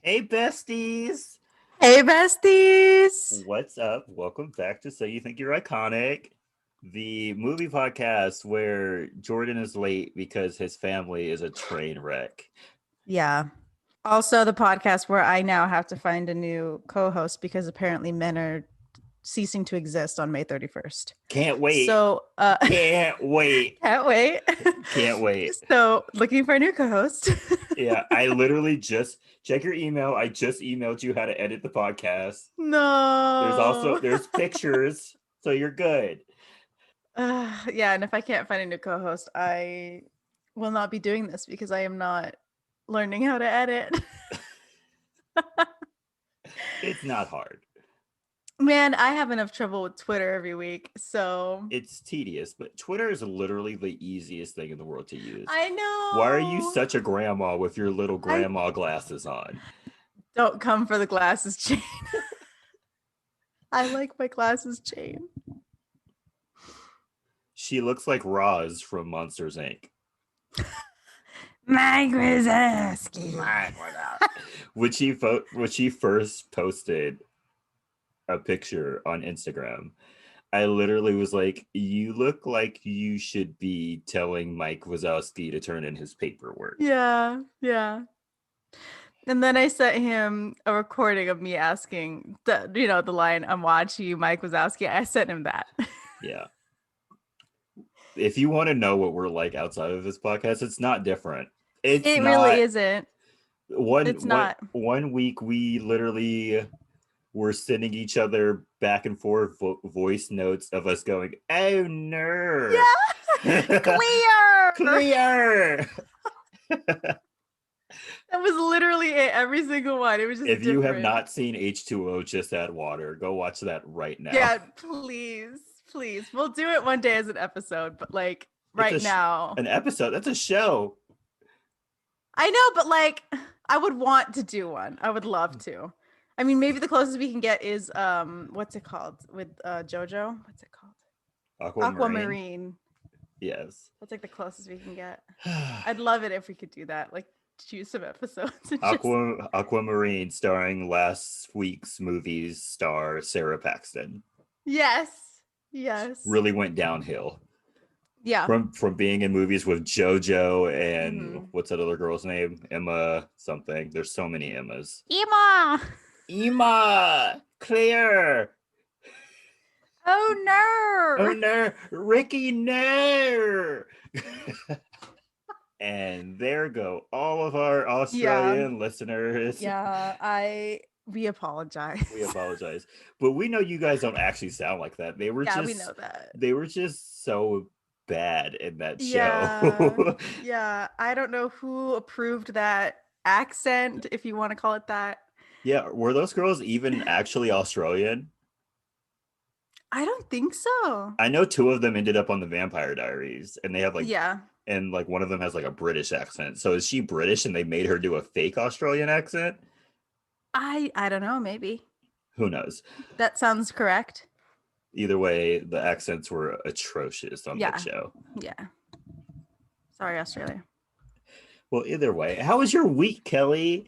Hey, besties! Hey, besties. What's up? Welcome back to So You Think You're Iconic, the movie podcast where Jordan is late because his family is a train wreck. Yeah. Also, the podcast where I now have to find a new co host because apparently men are ceasing to exist on May 31st. Can't wait. So, Can't wait. can't wait. Can't wait. So, looking for a new co host. Yeah, I literally just check your email. I just emailed you how to edit the podcast. No. There's pictures, so you're good. Yeah. And if I can't find a new co host, I will not be doing this because I am not learning how to edit. It's not hard. Man, I have enough trouble with Twitter every week. So It's tedious, but Twitter is literally the easiest thing in the world to use. I Why are you know. such a grandma with your little I grandma glasses on? don't come for the glasses chain. I like my glasses chain. She looks like Roz from Monsters Inc. Mike Wazowski. When she first posted a picture on Instagram, I literally was like, "You look like you should be telling Mike Wazowski to turn in his paperwork." Yeah, yeah. And then I sent him a recording of me asking the line, "I'm watching you, Mike Wazowski." I sent him that. Yeah. If you want to know what we're like outside of this podcast, it's not different. It's It really not isn't. It's not. one week we literally were sending each other back and forth voice notes of us going, "Oh no, Yeah. Clear. clear." That was literally it. Every single one. It was just If you have different. not seen H2O, just add water. Go watch that right now. Yeah, please. Please. We'll do it one day as an episode, but like right now. An episode. That's a show. I know, but like I would want to do one. I would love to. I mean, maybe the closest we can get is what's it called with JoJo? What's it called? Aquamarine. Yes. That's like the closest we can get. I'd love it if we could do that. Like choose some episodes and Aquamarine, starring last week's movie's star Sarah Paxton. Yes. Yes. Really went downhill. Yeah. From being in movies with JoJo and what's that other girl's name? Emma something. There's so many Emmas. Emma! Claire! Oh no! Oh no! Ricky, no! And there go all of our Australian listeners. Yeah, we apologize. We apologize. But we know you guys don't actually sound like that. We know that. They were just so bad in that show. Yeah. I don't know who approved that accent, if you want to call it that. Yeah, were those girls even actually Australian? I don't think so. I know two of them ended up on the Vampire Diaries, and they have like yeah, and like one of them has like a British accent. So is she British and they made her do a fake Australian accent? I don't know, maybe. Who knows? That sounds correct. Either way, the accents were atrocious on that show. Yeah. Sorry, Australia. Well, either way, how was your week, Kelley?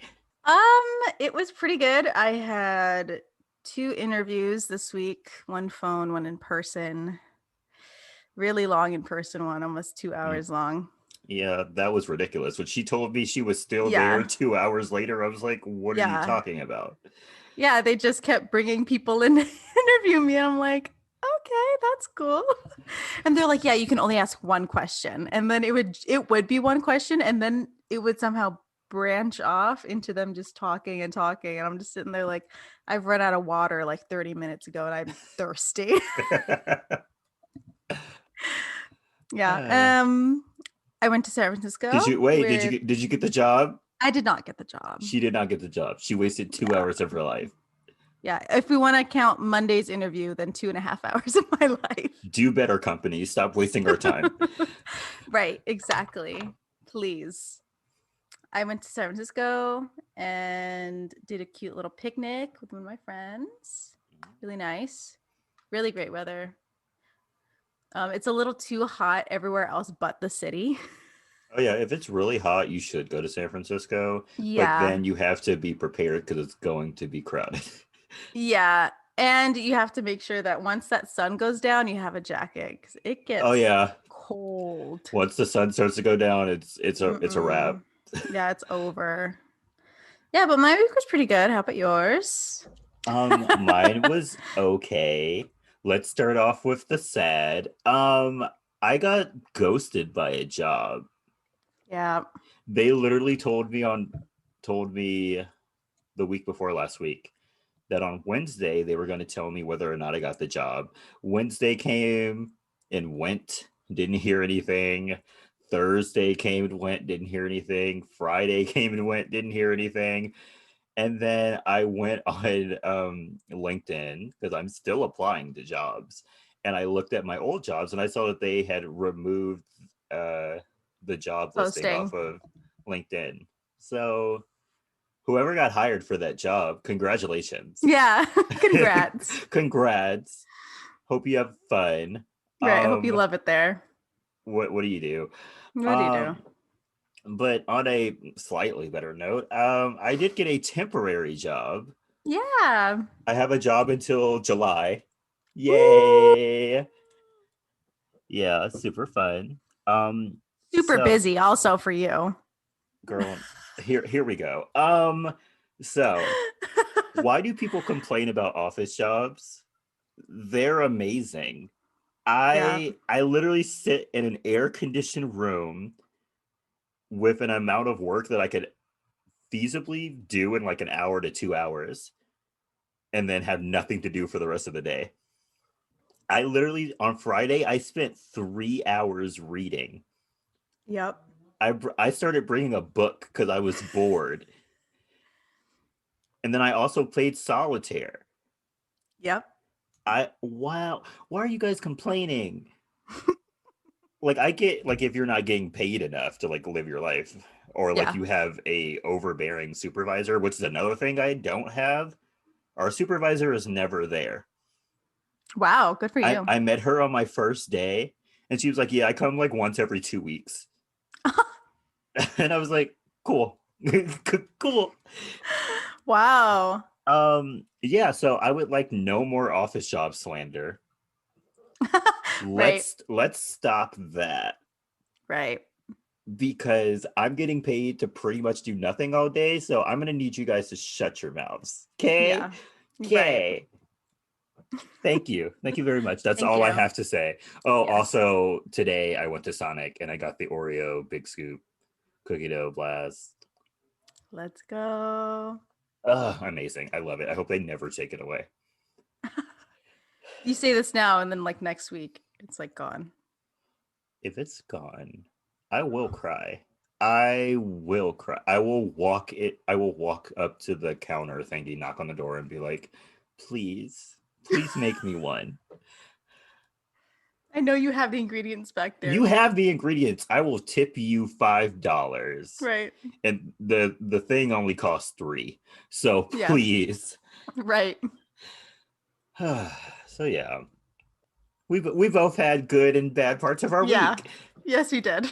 It was pretty good. I had 2 interviews this week, one phone, one in person. Really long in person one, almost 2 hours long. Yeah, that was ridiculous. When she told me she was still there 2 hours later, I was like, what are you talking about? Yeah, they just kept bringing people in to interview me. And I'm like, okay, that's cool. And they're like, yeah, you can only ask one question. And then it would be one question. And then it would somehow branch off into them just talking. And I'm just sitting there like, I've run out of water like 30 minutes ago and I'm thirsty. Yeah. I went to San Francisco. Did you get the job? I did not get the job. She did not get the job. She wasted 2 hours of her life. Yeah. If we want to count Monday's interview, then 2.5 hours of my life. Do better, companies. Stop wasting our time. Right. Exactly. Please. I went to San Francisco and did a cute little picnic with one of my friends. Really nice. Really great weather. It's a little too hot everywhere else but the city. Oh yeah, if it's really hot, you should go to San Francisco, but Yeah. then you have to be prepared because it's going to be crowded. Yeah. And you have to make sure that once that sun goes down, you have a jacket because it Oh gets yeah, cold. once the sun starts to go down, it's a wrap. Mm-mm. Yeah, it's over. Yeah, but my week was pretty good. How about yours? Mine was okay. Let's start off with the sad. I got ghosted by a job. Yeah. They literally told me the week before last week that on Wednesday they were going to tell me whether or not I got the job. Wednesday came and went, didn't hear anything. Thursday came and went, didn't hear anything. Friday came and went, didn't hear anything. And then I went on LinkedIn because I'm still applying to jobs. And I looked at my old jobs and I saw that they had removed uh, the job listing Posting. off of LinkedIn. So whoever got hired for that job, congratulations. Yeah. Congrats. Congrats. Hope you have fun. Right. I hope you Um, love it there. what do you do? What do you do? Um, but on a slightly better note, I did get a temporary job. Yeah. I have a job until July. Woo! Yay! Yeah, super fun. Super So busy also for you. girl, here we go. So why do people complain about office jobs? They're amazing. Yeah. I literally sit in an air conditioned room with an amount of work that I could feasibly do in like an hour to 2 hours and then have nothing to do for the rest of the day. I literally on Friday I spent 3 hours reading. Yep. I started bringing a book because I was bored, and then I also played solitaire. Yep. I wow, why are you guys complaining? Like I get like if you're not getting paid enough to like live your life, or like Yeah. you have a overbearing supervisor, which is another thing I don't have. Our supervisor is never there. Wow. Good for you. I met her on my first day, and she was like, "Yeah, I come like once every 2 weeks." And I was like, cool. Cool. Wow. Yeah, so I would like no more office job slander. Right. Let's stop that Right. because I'm getting paid to pretty much do nothing all day, so I'm gonna need you guys to shut your mouths. Okay? Yeah. Right. Okay. Thank you. Thank you very much. That's Thank all I you. have to say. Oh, Yes. also today I went to Sonic and I got the Oreo Big Scoop cookie dough blast. Let's go. Amazing. I love it. I hope they never take it away. You say this now, and then like next week, it's like gone. If it's gone, I will cry. I will cry. I will walk it. I will walk up to the counter thingy, knock on the door, and be like, please, please make me one. I know you have the ingredients back You there. have the ingredients. I will tip you $5. Right. And the thing only costs 3. So Yeah. please. Right. So yeah. We both had good and bad parts of our Yeah. week. Yes, you did.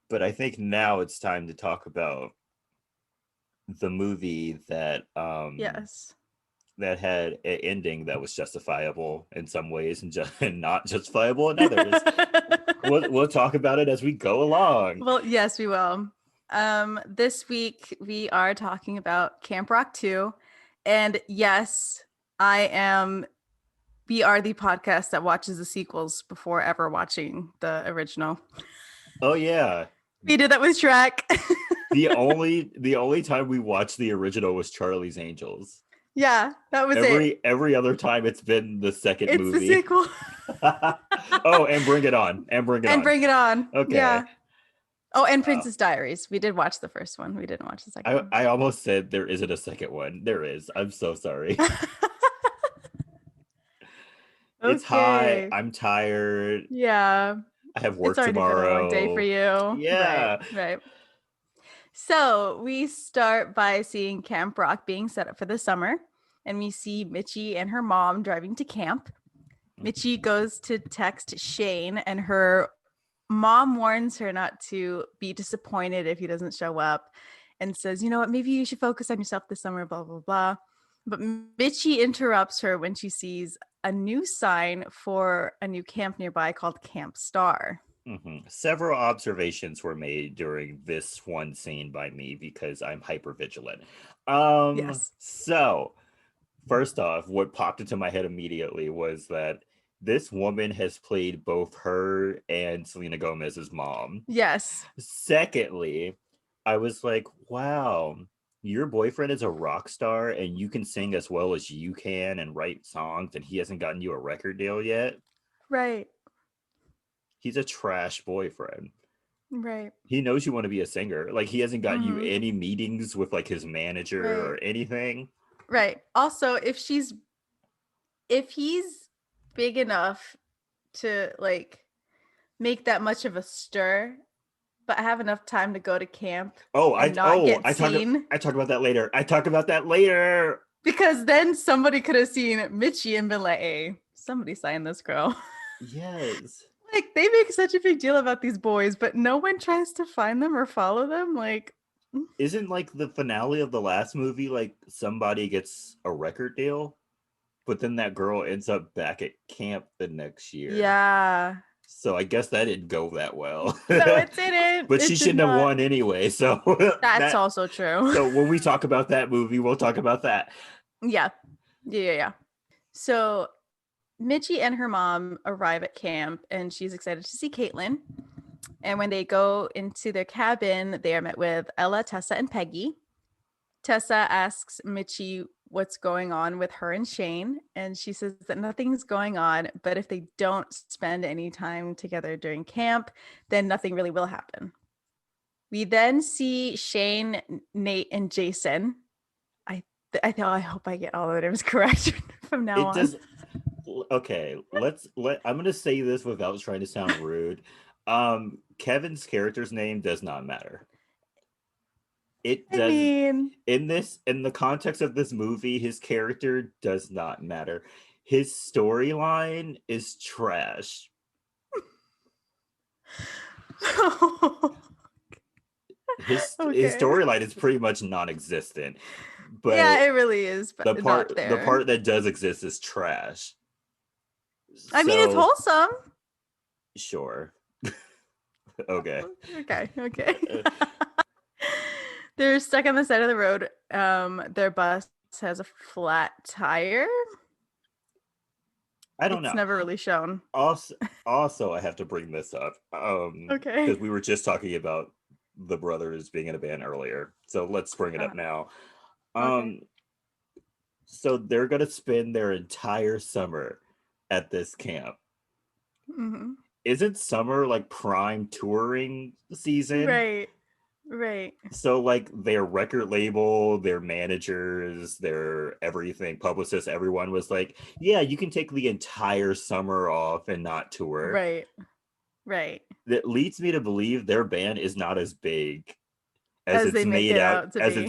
But I think now it's time to talk about the movie that Yes. that had an ending that was justifiable in some ways and just and not justifiable in others. We'll talk about it as we go along. Well, yes, we will. This week we are talking about Camp Rock 2. And yes, I am we are the podcast that watches the sequels before ever watching the original. Oh yeah. We did that with Shrek. The only time we watched the original was Charlie's Angels. Yeah, that was it. Every other time it's been the second It's the movie. sequel. Oh, and Bring It On. And Bring It And On. Bring It On. Okay. Yeah. Oh, and Princess Diaries. We did watch the first one. We didn't watch the second one. I almost said there isn't a second one. There is. I'm so sorry. It's hot. Okay. I'm tired. Yeah. I have It's work already been a long day for tomorrow. you. Right. Yeah. Right. So we start by seeing Camp Rock being set up for the summer. And we see Mitchie and her mom driving to camp. Mitchie goes to text Shane, and her mom warns her not to be disappointed if he doesn't show up and says, you know what, maybe you should focus on yourself this summer, blah, blah, blah. But Mitchie interrupts her when she sees a new sign for a new camp nearby called Camp Star. Several observations were made during this one scene by me because I'm hyper vigilant. Yes. So first off, what popped into my head immediately was that this woman has played both her and Selena Gomez's mom. Yes. Secondly, I was like, wow, your boyfriend is a rock star and you can sing as well as you can and write songs, and he hasn't gotten you a record deal yet. Right. He's a trash boyfriend. Right. He knows you want to be a singer. Like, he hasn't gotten you any meetings with like his manager or anything. Right. Also, if he's big enough to like make that much of a stir, but have enough time to go to camp and not get seen. I talk about that later. I talk about that later. Because then somebody could have seen Mitchie and been like, hey, somebody signed this girl. Yes. Like, they make such a big deal about these boys, but no one tries to find them or follow them. Like, isn't like the finale of the last movie like somebody gets a record deal, but then that girl ends up back at camp the next year? Yeah. So I guess that didn't go that well. No, it didn't. But she shouldn't have won anyway. So that's also true. So when we talk about that movie, we'll talk about that. Yeah. So Mitchie and her mom arrive at camp, and she's excited to see Caitlin. And when they go into their cabin, they are met with Ella, Tessa, and Peggy. Tessa asks Mitchie what's going on with her and Shane, and she says that nothing's going on, but if they don't spend any time together during camp, then nothing really will happen. We then see Shane, Nate, and Jason. I hope I get all of the names correct from now on. Okay, I'm gonna say this without trying to sound rude. Kevin's character's name does not matter. It does. In the context of this movie, his character does not matter. His storyline is trash. His storyline is pretty much non-existent. But yeah, it really is. But the part that does exist is trash. I mean, it's wholesome. Sure. Okay. Okay. They're stuck on the side of the road. Their bus has a flat tire. I don't know. It's never really shown. Also, I have to bring this up. Okay. Because we were just talking about the brothers being in a band earlier. So let's bring it up now. So they're going to spend their entire summer at this camp. Mm-hmm. Isn't summer like prime touring season? Right. So like their record label, their managers, their everything, publicists, everyone was like, yeah, you can take the entire summer off and not tour. Right. That leads me to believe their band is not as big as it's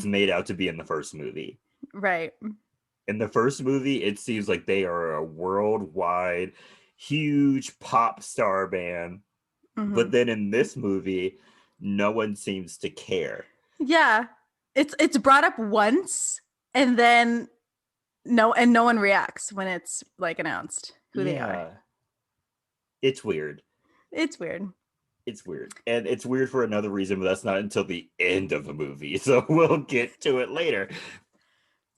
made out to be in the first movie. Right. In the first movie, it seems like they are a worldwide, huge pop star band. Mm-hmm. But then in this movie, no one seems to care. Yeah. It's brought up once, and then no one reacts when it's like announced who they are. It's weird. It's weird. And it's weird for another reason, but that's not until the end of the movie. So we'll get to it later.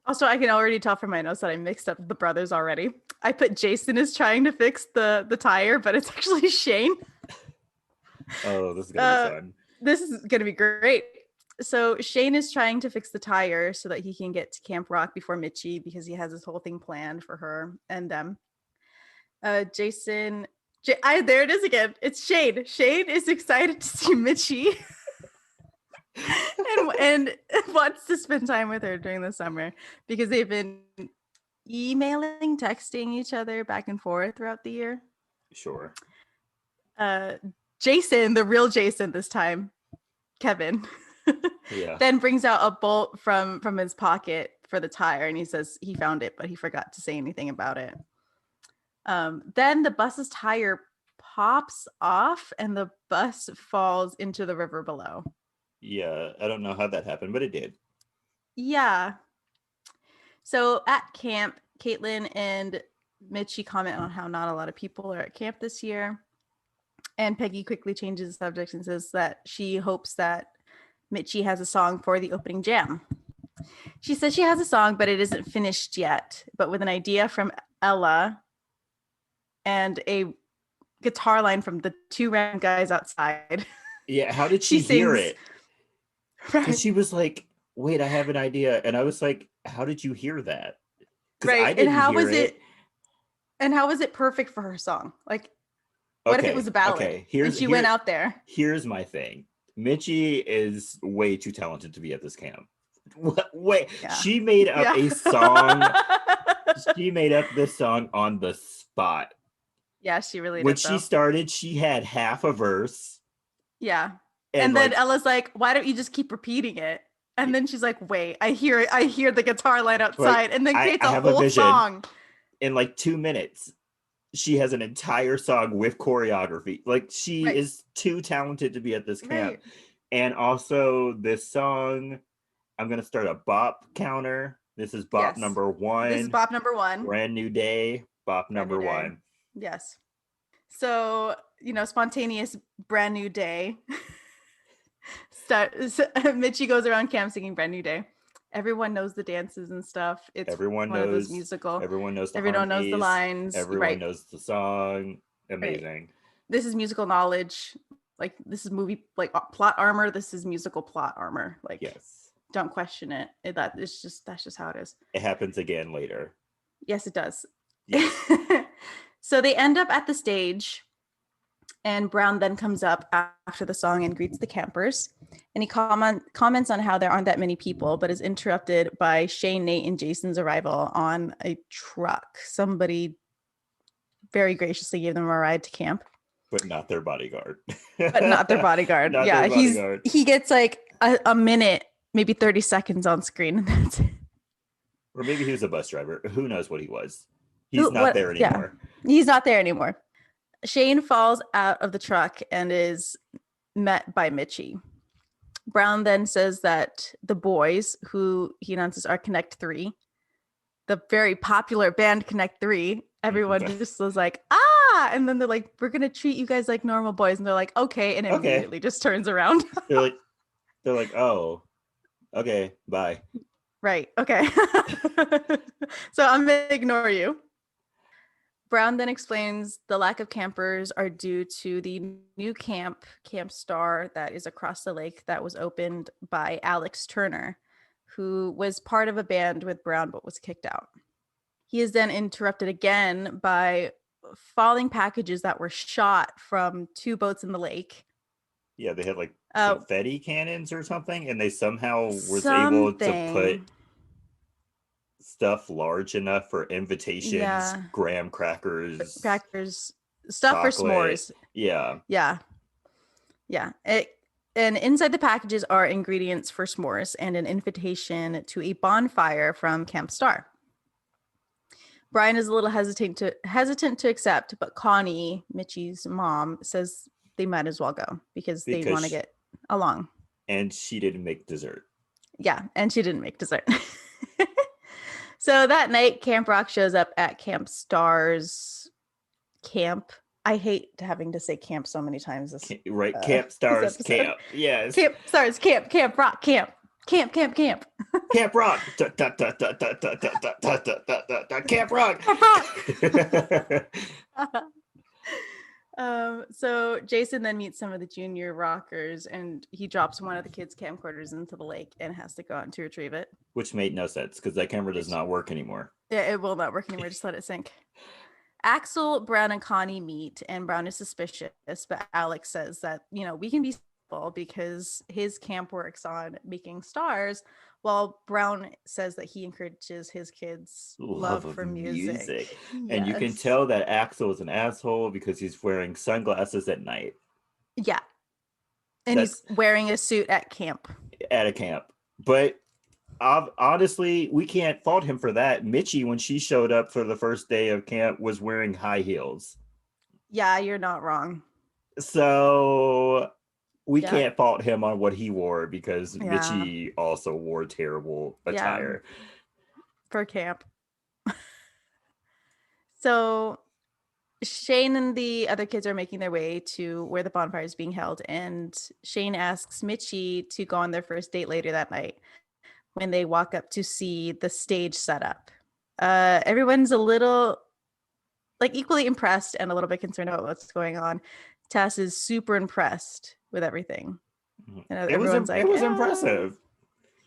Also, I can already tell from my notes that I mixed up the brothers already. I put Jason is trying to fix the tire, but it's actually Shane. Oh, this is going to be fun. This is going to be great. So Shane is trying to fix the tire so that he can get to Camp Rock before Mitchie, because he has this whole thing planned for her and them. Jason... there it is again. It's Shane. Shane is excited to see Mitchie and wants to spend time with her during the summer because they've been emailing, texting each other back and forth throughout the year. Sure. Jason, the real Jason this time, Kevin, then brings out a bolt from his pocket for the tire, and he says he found it, but he forgot to say anything about it. Then the bus's tire pops off and the bus falls into the river below. Yeah, I don't know how that happened, but it did. Yeah. So at camp, Caitlin and Mitchie comment on how not a lot of people are at camp this year. And Peggy quickly changes the subject and says that she hopes that Mitchie has a song for the opening jam. She says she has a song, but it isn't finished yet, but with an idea from Ella and a guitar line from the two random guys outside. Yeah, how did She she hear sings, it? Because right, she was like, wait, I have an idea. And I was like, how did you hear that? Because right. I didn't hear it. And how was it perfect for her song? Like, what if it was Okay, a ballad okay. and she went out there? Here's my thing. Mitchie is way too talented to be at this camp. Wait, Yeah. she made up Yeah. a song. She made up this song on the spot. Yeah, she really When did she though. started, she had half a verse. Yeah. And And then like, Ella's like, why don't you just keep repeating it? And then she's like, wait, I hear it. I hear the guitar line outside, and then creates I a have a whole vision. song. In like 2 minutes, she has an entire song with choreography. Like, she Right. is too talented to be at this camp. Right. And also, this song, I'm going to start a bop counter. This is bop Yes. number one. This is bop number one. Brand new day, bop Brand new number day. one. Yes. So, spontaneous brand new day. Mitchie goes around camp singing brand new day. Everyone knows the dances and stuff. It's Everyone one of those knows musical. Everyone knows the Everyone knows the harmonies. lines. Everyone Right. knows the song. Amazing. Right. This is musical knowledge. Like, this is movie, like, plot armor. This is musical plot armor. Like, Yes. don't question it. That's just how it is. It happens again later. Yes, it does. Yes. So they end up at the stage, and Brown then comes up after the song and greets the campers. And he comments on how there aren't that many people, but is interrupted by Shane, Nate, and Jason's arrival on a truck. Somebody very graciously gave them a ride to camp. But not their bodyguard. But not their bodyguard. Not Yeah, their bodyguard. he gets like a minute, maybe 30 seconds on screen, and that's it. Or maybe he was a bus driver. Who knows what he was? He's not there anymore. Yeah, he's not there anymore. Shane falls out of the truck and is met by Mitchie. Brown then says that the boys, who he announces are Connect 3, the very popular band Connect 3, everyone just was like, ah! And then they're like, we're going to treat you guys like normal boys. And they're like, okay. And immediately just turns around. they're like, oh, okay, bye. Right. Okay. So I'm going to ignore you. Brown then explains the lack of campers are due to the new Camp Star, that is across the lake, that was opened by Alex Turner, who was part of a band with Brown but was kicked out. He is then interrupted again by falling packages that were shot from two boats in the lake. Yeah, they had like confetti cannons or something, and they somehow was able to put stuff large enough for invitations, graham crackers, stuff chocolate. For s'mores. Yeah. And inside the packages are ingredients for s'mores and an invitation to a bonfire from Camp Star. Brian is a little hesitant to accept, but Connie, Mitchie's mom, says they might as well go because they want to get along. And she didn't make dessert. Yeah, and she didn't make dessert. So that night, Camp Rock shows up at Camp Star's camp. I hate having to say camp so many times. Camp Star's camp. Yes. Camp Star's camp. Camp Rock camp. Camp. Camp Rock. Camp Rock. So Jason then meets some of the junior rockers, and he drops one of the kids' camcorders into the lake and has to go out to retrieve it. Which made no sense because that camera does not work anymore. Yeah, it will not work anymore. Just let it sink. Axel, Brown, and Connie meet, and Brown is suspicious, but Alex says that, we can be simple because his camp works on making stars, while Brown says that he encourages his kids' love for music. Yes. And you can tell that Axel is an asshole because he's wearing sunglasses at night. Yeah. And he's wearing a suit at camp. At a camp. But honestly, we can't fault him for that. Mitchie, when she showed up for the first day of camp, was wearing high heels. Yeah, you're not wrong. So we Yeah. can't fault him on what he wore because Yeah. Mitchie also wore terrible Yeah. attire. For camp. So Shane and the other kids are making their way to where the bonfire is being held, and Shane asks Mitchie to go on their first date later that night when they walk up to see the stage set up. Everyone's a little like equally impressed and a little bit concerned about what's going on. Tess is super impressed with everything. And everyone's It like, was "Ah." impressive.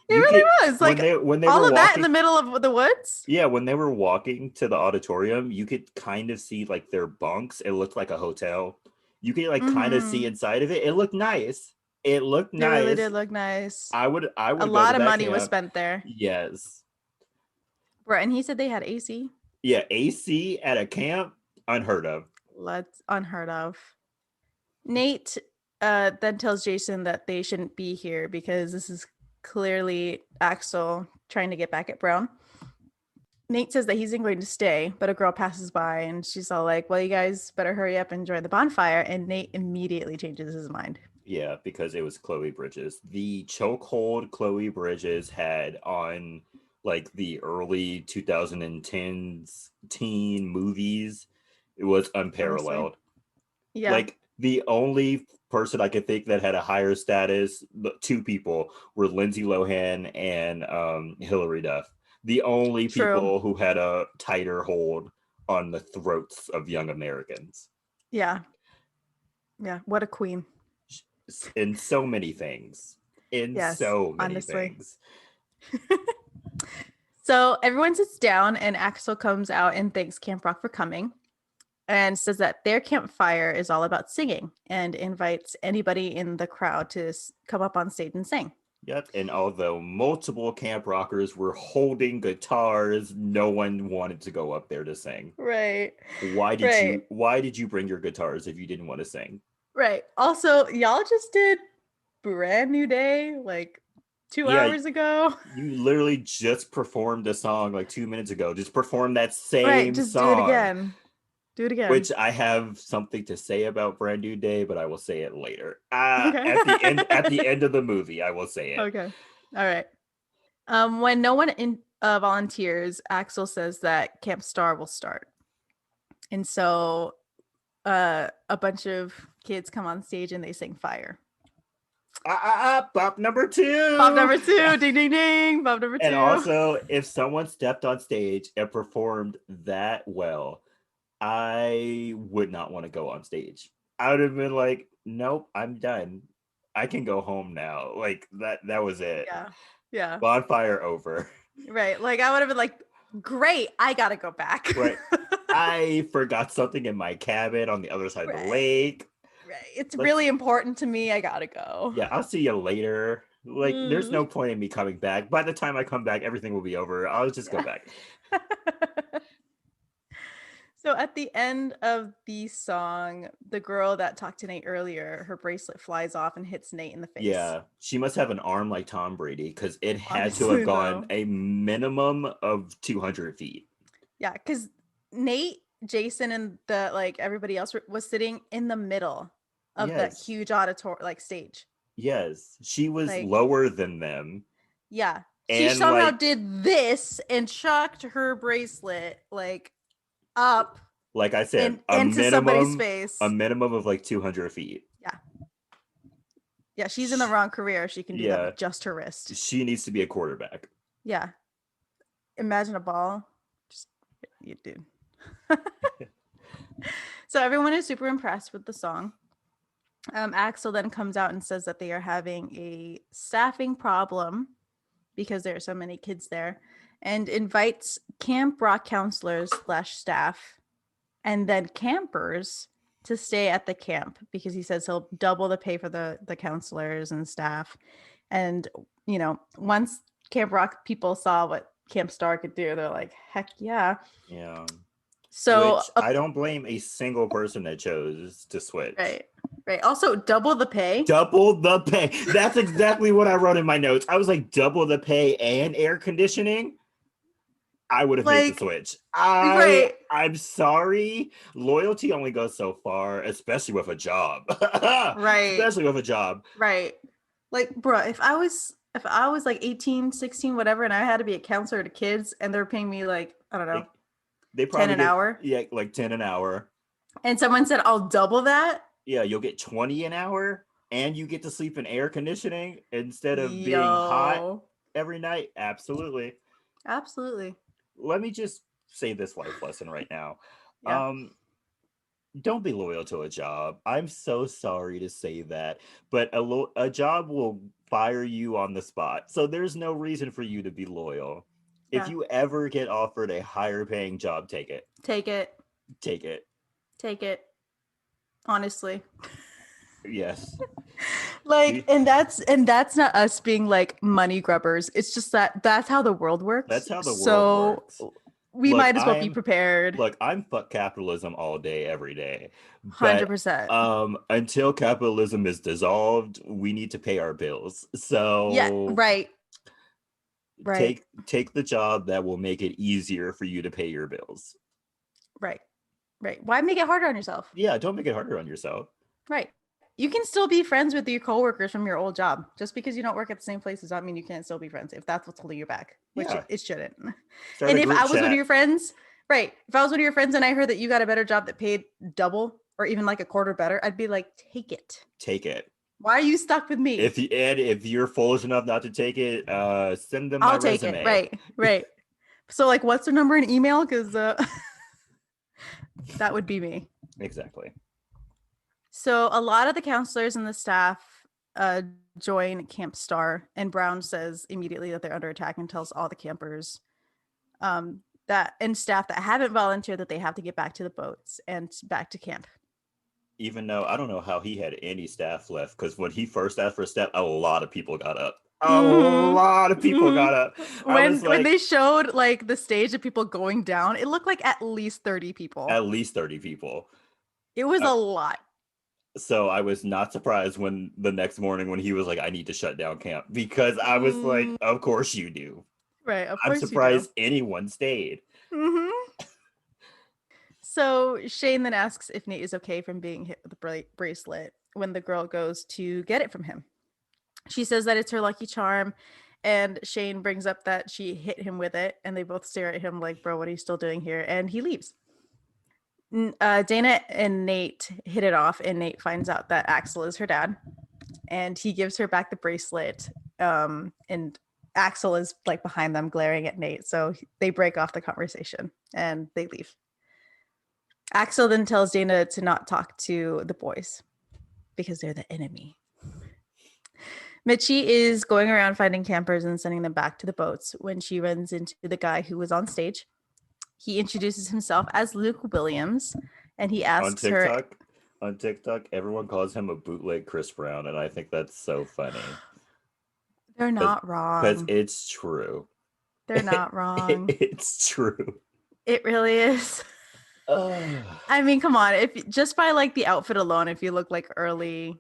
It You could really was. Like when they all were of that in the walking, middle of the woods. yeah, when they were walking to the auditorium, you could kind of see like their bunks. It looked like a hotel. You could like kind of see Mm-hmm. inside of it. It looked nice. It looked It really nice. did look nice. I A would go to lot of that money was camp. spent there. Yes. Right. And he said they had AC. Yeah, AC at a camp, unheard of. Let's unheard of. Nate then tells Jason that they shouldn't be here because this is clearly Axel trying to get back at Brown. Nate says that he's going to stay, but a girl passes by and she's all like, well, you guys better hurry up and join the bonfire. And Nate immediately changes his mind. Yeah, because it was Chloe Bridges. The chokehold Chloe Bridges had on like the early 2010s teen movies, it was Honestly. unparalleled. Yeah. Like the only person I could think that had a higher status, the two people were Lindsay Lohan and Hilary Duff. The only True. people who had a tighter hold on the throats of young Americans Yeah. Yeah. What a queen. in so many things. In Yes. so many Honestly. things. So everyone sits down and Axel comes out and thanks Camp Rock for coming and says that their campfire is all about singing and invites anybody in the crowd to come up on stage and sing. Yep. And although multiple camp rockers were holding guitars, no one wanted to go up there to sing. Right. Right. Why did you bring your guitars if you didn't want to sing? Right. Also, y'all just did Brand New Day like 2 Yeah, hours ago. you literally just performed a song like 2 minutes ago. Just perform that Right. same Just do it song. again. Do it again. Which I have something to say about Brand New Day, but I will say it later. Okay. At the end of the movie, I will say it. Okay. All right. When no one volunteers, Axel says that Camp Star will start. And so a bunch of kids come on stage and they sing Fire. Bop number two. Bob number 2, ding ding ding. Bob number 2. And also, if someone stepped on stage and performed that well, I would not want to go on stage. I would have been like, nope, I'm done. I can go home now. Like that was it. Yeah. Yeah. Bonfire over. Right. Like I would have been like, great, I gotta go back. Right. I forgot something in my cabin on the other side of the lake. Right. It's really important to me. I gotta go. Yeah, I'll see you later. Like, there's no point in me coming back. By the time I come back, everything will be over. I'll just go back. So at the end of the song, the girl that talked to Nate earlier, her bracelet flies off and hits Nate in the face. Yeah, she must have an arm like Tom Brady because it had Honestly, to have gone a minimum of 200 feet. Yeah, because Nate, Jason, and the like everybody else was sitting in the middle of that huge auditorium like stage. Yes, she was like, lower than them. Yeah, she somehow did this and chucked her bracelet like up. Like I said, into somebody's face. A minimum of like 200 feet. Yeah. Yeah, she's in the wrong career. She can do that with just her wrist. She needs to be a quarterback. Yeah. Imagine a ball. Just you dude. So everyone is super impressed with the song. Axel then comes out and says that they are having a staffing problem because there are so many kids there, and invites Camp Rock counselors / staff and then campers to stay at the camp because he says he'll double the pay for the counselors and staff. And, you know, once Camp Rock people saw what Camp Star could do, they're like, heck yeah. Yeah. So I don't blame a single person that chose to switch. Right. Also, double the pay. Double the pay. That's exactly what I wrote in my notes. I was like, double the pay and air conditioning. I would have made the Like, switch. right, I'm sorry. Loyalty only goes so far, especially with a job. right, Especially with a job. right. Like, bro, if I was like 18, 16, whatever, and I had to be a counselor to kids and they're paying me like, I don't know, Like they 10 probably an get, hour, yeah, like 10 an hour. and someone said I'll double that, Yeah, you'll get 20 an hour and you get to sleep in air conditioning instead of being hot yo, every night. Absolutely. absolutely. Let me just say this life lesson right now. Yeah. Um, don't be loyal to a job. I'm so sorry to say that, but a job will fire you on the spot. So there's no reason for you to be loyal. If Yeah. you ever get offered a higher paying job, take it. Take it. Take it. Take it. Honestly. Yes. Like, Be, and that's not us being like money grubbers. It's just that that's how the world that's works. how the world So works. we Look, might as well be prepared. I'm fuck capitalism all day, every day. But 100%. until capitalism is dissolved, we need to pay our bills. Yeah, So right. Right. take the job that will make it easier for you to pay your bills. Right. Right. Why make it harder on yourself? Yeah, don't make it harder on yourself. Right. You can still be friends with your coworkers from your old job. Just because you don't work at the same place does not mean you can't still be friends if that's what's holding you back, which Yeah, it shouldn't. start And a if group I was one of chat. your friends, right, if I was one of your friends and I heard that you got a better job that paid double or even like a quarter better, I'd be like, take it. Take it. Why are you stuck with me? If you're foolish enough not to take it, send them my I'll take it. resume. Right. Right. So like what's their number and email? Because that would be me. Exactly. So a lot of the counselors and the staff uh, join Camp Star, and Brown says immediately that they're under attack and tells all the campers that and staff that haven't volunteered that they have to get back to the boats and back to camp. Even though I don't know how he had any staff left, because when he first asked for staff, a lot of people got up. A Mm-hmm. lot of people got up. Mm-hmm. I was When like, they showed like the stage of people going down, it looked like at least 30 people. at least 30 people. It was Uh, a lot. so I was not surprised when the next morning when he was like, I need to shut down camp, because I was like, Mm, of course you do. right, of I'm course you do. surprised anyone stayed. Mm-hmm. So Shane then asks if Nate is okay from being hit with the bracelet when the girl goes to get it from him. She says that it's her lucky charm, and Shane brings up that she hit him with it, and they both stare at him like, bro, what are you still doing here? And he leaves. Dana and Nate hit it off, and Nate finds out that Axel is her dad, and he gives her back the bracelet. And Axel is like behind them glaring at Nate, so they break off the conversation and they leave. Axel then tells Dana to not talk to the boys because they're the enemy. Mitchie is going around finding campers and sending them back to the boats when she runs into the guy who was on stage. He introduces himself as Luke Williams, and he On asks her. TikTok, everyone calls him a bootleg Chris Brown, and I think that's so funny. They're not Because wrong. it's true. They're not wrong. It's true. It really is. Uh, I mean, come on. If just by like the outfit alone, if you look like early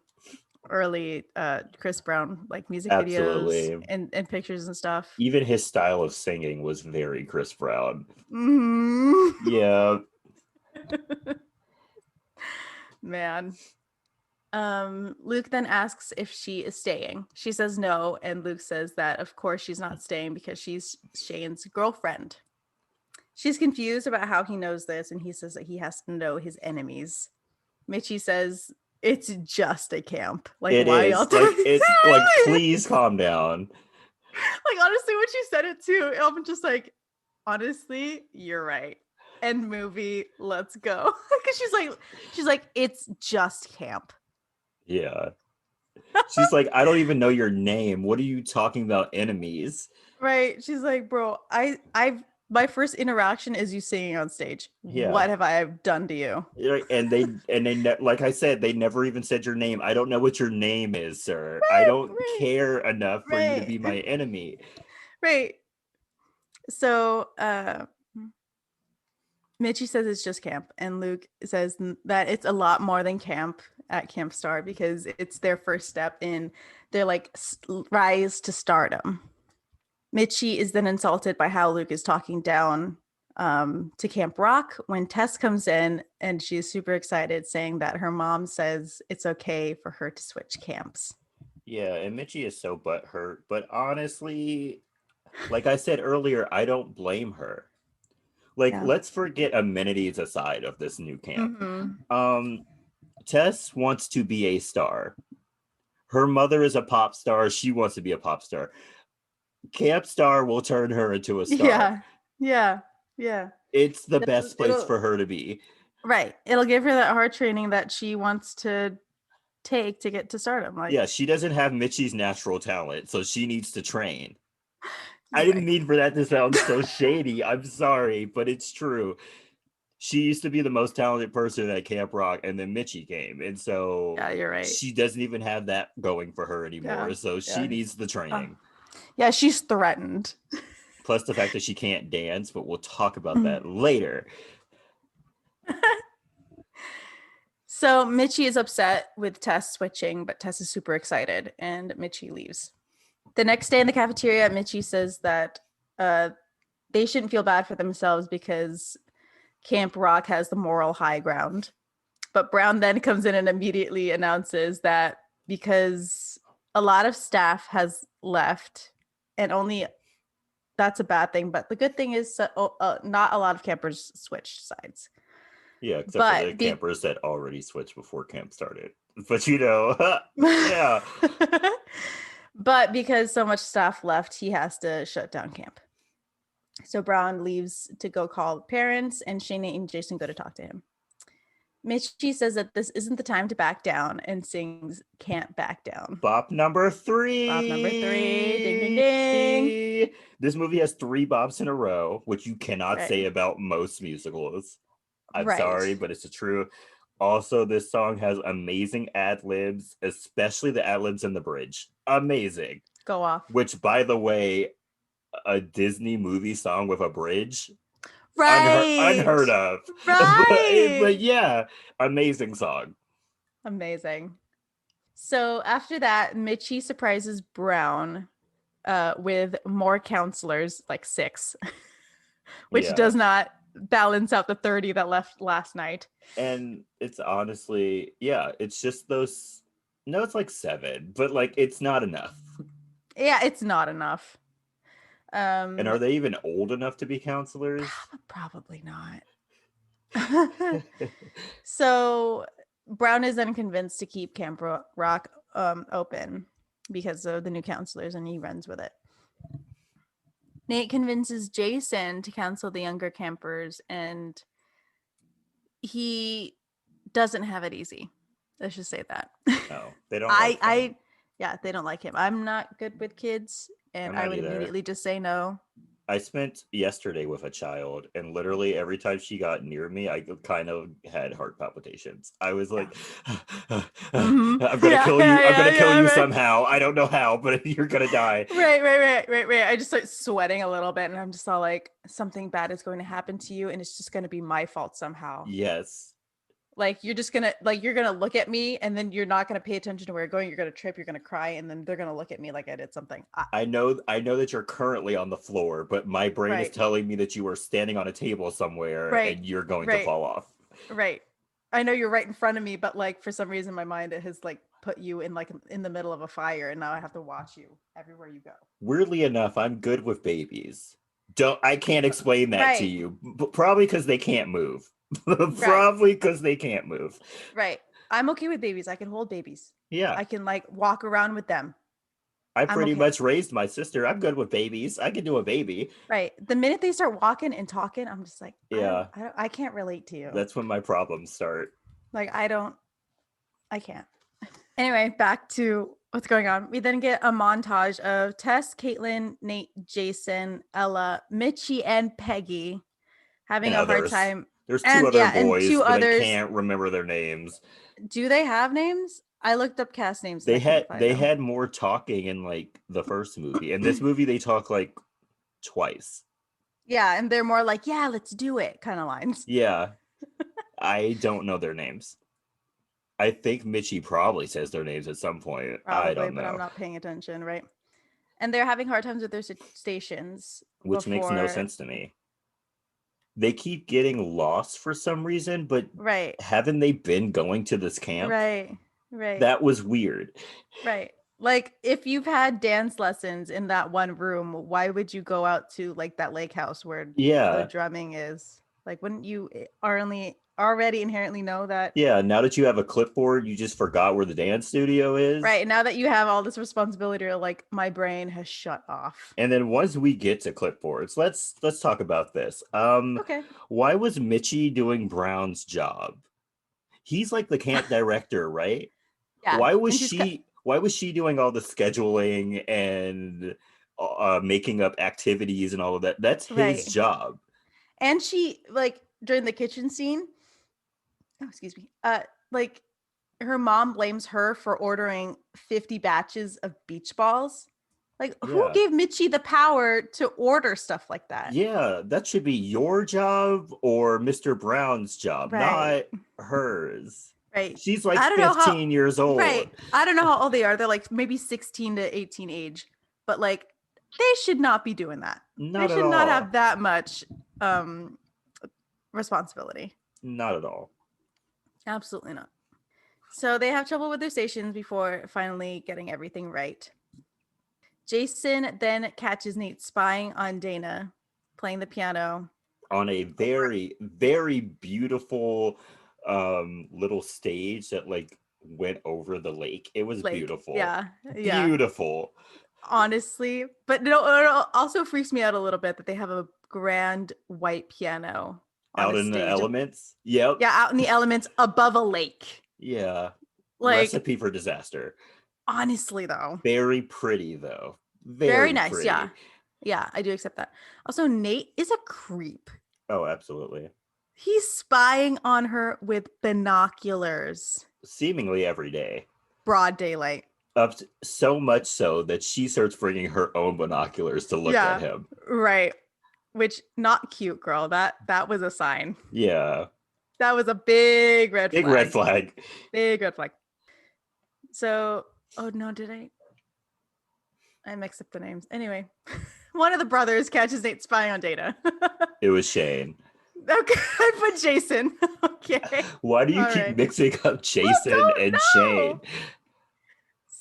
Chris Brown like music videos absolutely. and pictures and stuff. Even his style of singing was very Chris Brown. Mm-hmm. Yeah. Man. Luke then asks if she is staying. She says no, and Luke says that of course she's not staying because she's Shane's girlfriend. She's confused about how he knows this, and he says that he has to know his enemies. Mitchie says it's just a camp. Like, It why y'all is. doing Like, it? it's like, Really? please calm down. Like, honestly, when she said it too, I'm just like, honestly, you're right. End movie, let's go. Because she's like, it's just camp. Yeah. She's like, I don't even know your name. What are you talking about, enemies? Right. She's like, bro, I've my first interaction is you singing on stage. Yeah. What have I done to you? And like I said, they never even said your name. I don't know what your name is, sir. I Right, don't right, care enough for you to right, be my enemy. right. So Mitchie says it's just camp, and Luke says that it's a lot more than camp at Camp Star because it's their first step in their like rise to stardom. Mitchie is then insulted by how Luke is talking down to Camp Rock when Tess comes in, and she's super excited, saying that her mom says it's okay for her to switch camps. Yeah, and Mitchie is so butthurt, but honestly, like I said earlier, I don't blame her. Like, Yeah. let's forget amenities aside of this new camp. Mm-hmm. Um, Tess wants to be a star. Her mother is a pop star. She wants to be a pop star. Camp Star will turn her into a star. Yeah. Yeah. Yeah. It's the best place It'll for her to be. right. It'll give her that hard training that she wants to take to get to stardom. Like, Yeah, she doesn't have Mitchie's natural talent, so she needs to train. I you're didn't right. mean for that to sound so shady. I'm sorry, but it's true. She used to be the most talented person at Camp Rock, and then Mitchie came. And so Yeah, you're right. she doesn't even have that going for her Yeah. anymore. So she Yeah. needs the training. Yeah, she's threatened. Plus the fact that she can't dance, but we'll talk about Mhm. that later. So Mitchie is upset with Tess switching, but Tess is super excited, and Mitchie leaves. The next day in the cafeteria, Mitchie says that uh, they shouldn't feel bad for themselves because Camp Rock has the moral high ground. But Brown then comes in and immediately announces that because a lot of staff has left, and only that's a bad thing. But the good thing is not a lot of campers switched sides. Yeah, except for the But campers that already switched before camp started. But yeah. but because so much staff left, he has to shut down camp. So Brown leaves to go call parents, and Shayna and Jason go to talk to him. Mitchie says that this isn't the time to back down and sings Can't Back Down. Bop number Bob number 3. Ding, ding, 3. ding. This movie has 3 bops in a row, which you cannot Right. say about most musicals. I'm Right. sorry, but it's the truth. Also, this song has amazing ad libs, especially the ad libs in the bridge. Amazing. Go off. Which, by the way, a Disney movie song with a bridge, Right. unheard of. Right. But yeah, amazing song. Amazing. So after that, Mitchie surprises Brown with more counselors, like 6, which Yeah. does not balance out the 30 that left last night. And it's honestly, yeah, it's just those. No, it's like 7, but like it's not enough. Yeah, it's not enough. And are they even old enough to be counselors? Probably not. So Brown is then convinced to keep Camp Rock open because of the new counselors, and he runs with it. Nate convinces Jason to counsel the younger campers, and he doesn't have it easy. Let's just say that. No, they don't like him. Yeah, they don't like him. I'm not good with kids, and I'm I not would either. immediately just say no. I spent yesterday with a child, and literally every time she got near me, I kind of had heart palpitations. I was like, Mm-hmm. I'm gonna kill you. I'm gonna kill you somehow. I don't know how, but you're gonna die. Right. I just start sweating a little bit, and I'm just all like, something bad is going to happen to you, and it's just going to be my fault somehow. Yes. Like you're gonna look at me, and then you're not gonna pay attention to where you're going. You're gonna trip. You're gonna cry, and then they're gonna look at me like I did something. I know that you're currently on the floor, but my brain is Right. telling me that you are standing on a table somewhere Right. and you're going to Right. fall off. Right. I know you're right in front of me, but like for some reason, my mind it has like put you in the middle of a fire, and now I have to watch you everywhere you go. Weirdly enough, I'm good with babies. I can't explain that to Right. you, but probably because they can't move. Probably because they can't move. Right. I'm okay with babies. I can hold babies. Yeah. I can like walk around with them. I pretty okay. much raised my sister. I'm good with babies. I can do a baby. Right. The minute they start walking and talking, I'm just like, Yeah. I can't relate to you. That's when my problems start. Like, I can't. Anyway, back to what's going on. We then get a montage of Tess, Caitlin, Nate, Jason, Ella, Mitchie, and Peggy having And a hard others. time. There's 2 other boys, and 2 but others. I can't remember their names. Do they have names? I looked up cast names. They had more talking in like the first movie. In this movie, they talk like twice. Yeah, and they're more like, yeah, let's do it kind of lines. Yeah. I don't know their names. I think Mitchie probably says their names at some point. Probably, I don't know. But I'm not paying attention, right? And they're having hard times with their stations which makes no before. sense to me. They keep getting lost for some reason, but Right. haven't they been going to this camp? Right. Right. That was weird. Right. Like if you've had dance lessons in that one room, why would you go out to like that lake house where the Yeah. drumming is? Like wouldn't you already inherently know that? Yeah, now that you have a clipboard, you just forgot where the dance studio is. Right. Now that you have all this responsibility, you're like my brain has shut off. And then once we get to clipboards, let's talk about this. Okay. Why was Mitchie doing Brown's job? He's like the camp director, right? Yeah. And she's Why was she doing all the scheduling and making up activities and all of that? That's his right. job. And she like during the kitchen scene, oh excuse me. Like her mom blames her for ordering 50 batches of beach balls. Like, who Yeah. gave Mitchie the power to order stuff like that? Yeah, that should be your job or Mr. Brown's job, not Right. hers. Right. She's like I don't know how 15 years right. old. I don't know how old they are. They're like maybe 16 to 18 age. But like they should not be doing that. They Not at should not all. have that much responsibility. Not at all. Absolutely not. So they have trouble with their stations before finally getting everything right. Jason then catches Nate spying on Dana, playing the piano. On a very, very beautiful little stage that like went over the lake. It was beautiful. Yeah. Beautiful. Honestly. But no, it also freaks me out a little bit that they have a grand white piano on Out a in stage. the elements. Yep. Yeah, out in the elements above a lake. Yeah. Like recipe for disaster. Honestly, though. Very pretty, though. Very nice. Pretty. Yeah. Yeah, I do accept that. Also, Nate is a creep. Oh, absolutely. He's spying on her with binoculars. Seemingly every day. Broad daylight. So much so that she starts bringing her own binoculars to look at him. Right. Which, not cute, girl. That was a sign. Yeah. That was a big red flag. Big red flag. Big red flag. So, oh no, did I mixed up the names. Anyway, one of the brothers catches Nate spying on Dana. It was Shane. Okay, I put Jason. Okay. Why do you keep mixing up Jason and Shane?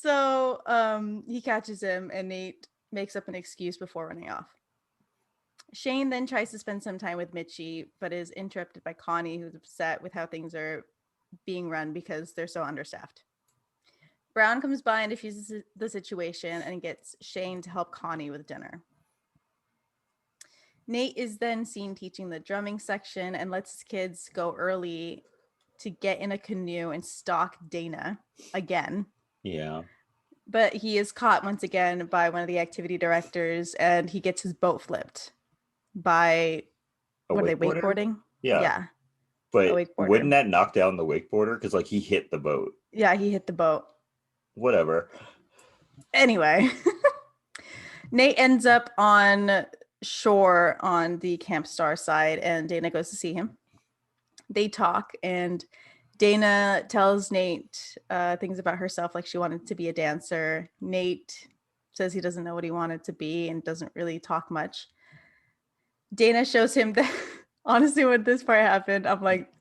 So he catches him and Nate makes up an excuse before running off. Shane then tries to spend some time with Mitchie, but is interrupted by Connie, who's upset with how things are being run because they're so understaffed. Brown comes by and diffuses the situation and gets Shane to help Connie with dinner. Nate is then seen teaching the drumming section and lets his kids go early to get in a canoe and stalk Dana again. Yeah. But he is caught once again by one of the activity directors and he gets his boat flipped by wakeboarding? Yeah. But wouldn't that knock down the wakeboarder? Because like he hit the boat. Yeah, he hit the boat. Whatever. Anyway, Nate ends up on shore on the Camp Star side and Dana goes to see him. They talk and Dana tells Nate things about herself, like she wanted to be a dancer. Nate says he doesn't know what he wanted to be and doesn't really talk much. Dana shows him that honestly when this part happened, I'm like,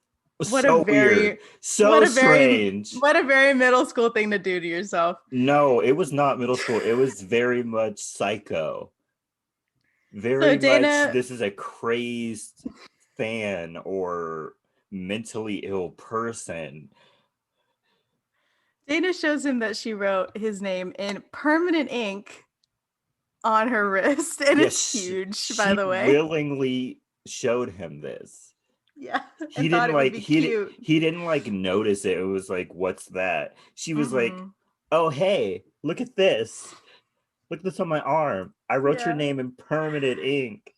what a very strange. What a very middle school thing to do to yourself. No, it was not middle school. It was very much psycho. Very much this is a crazed fan or mentally ill person. Dana shows him that she wrote his name in permanent ink on her wrist, and it's huge, by the way. She willingly showed him this. Yeah. He didn't like he didn't like notice it. It was like, what's that? She was like, oh hey, look at this. Look at this on my arm. I wrote your name in permanent ink.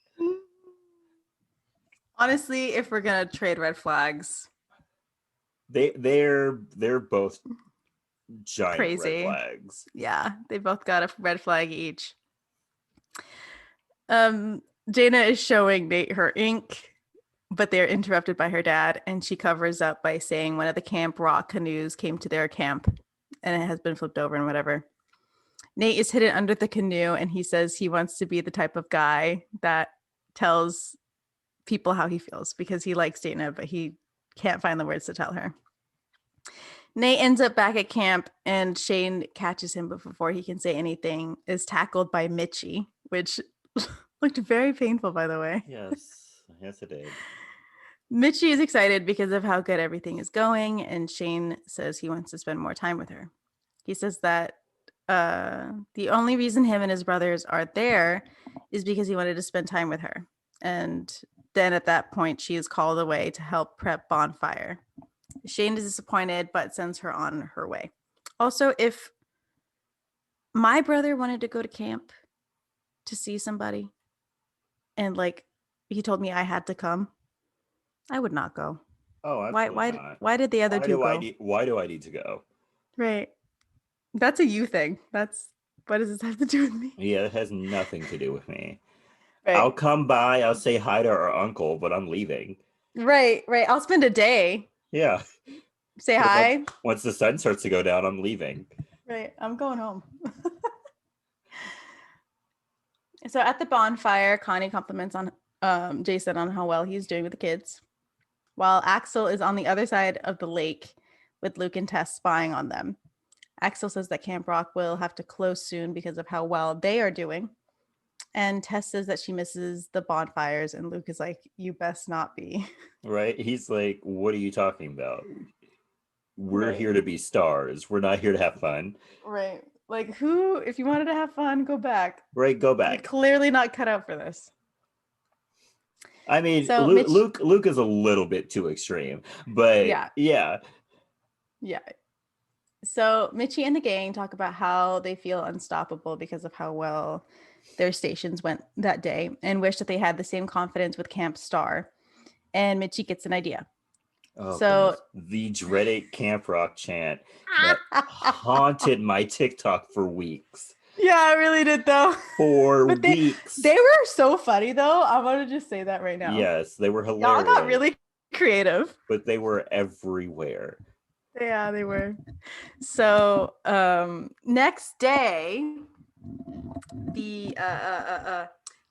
Honestly, if we're gonna trade red flags, they're both giant crazy red flags. Yeah, they both got a red flag each. Dana is showing Nate her ink, but they're interrupted by her dad, and she covers up by saying one of the Camp Rock canoes came to their camp and it has been flipped over and whatever. Nate is hidden under the canoe, and he says he wants to be the type of guy that tells people how he feels because he likes Dana, but he can't find the words to tell her. Nate ends up back at camp, and Shane catches him, but before he can say anything, is tackled by Mitchie, which looked very painful, by the way. Yes, it did. Mitchie is excited because of how good everything is going, and Shane says he wants to spend more time with her. He says that the only reason him and his brothers are there is because he wanted to spend time with her. And then at that point, she is called away to help prep bonfire. Shane is disappointed, but sends her on her way. Also, if my brother wanted to go to camp to see somebody and like he told me I had to come, I would not go. Oh, absolutely not. Why did the other two go? Why do I need to go? Right. That's a you thing. What does this have to do with me? Yeah, it has nothing to do with me. Right. I'll come by, I'll say hi to our uncle, but I'm leaving. Right. I'll spend a day. Yeah. Say hi. Once the sun starts to go down, I'm leaving. Right. I'm going home. So at the bonfire, Connie compliments on Jason on how well he's doing with the kids, while Axel is on the other side of the lake with Luke and Tess spying on them. Axel says that Camp Rock will have to close soon because of how well they are doing. And Tess says that she misses the bonfires, and Luke is like, you best not be. Right? He's like, what are you talking about? We're here to be stars. We're not here to have fun. Right. Like, if you wanted to have fun, go back. Right, go back. You're clearly not cut out for this. I mean, so Luke is a little bit too extreme, but yeah. So Mitchie and the gang talk about how they feel unstoppable because of how well their stations went that day and wish that they had the same confidence with Camp Star. And Mitchie gets an idea. Oh, so goodness. The dreaded Camp Rock chant that haunted my TikTok for weeks. Yeah, it really did though. For weeks. They were so funny though. I want to just say that right now. Yes, they were hilarious. Y'all got really creative. But they were everywhere. Yeah, they were. So next day, the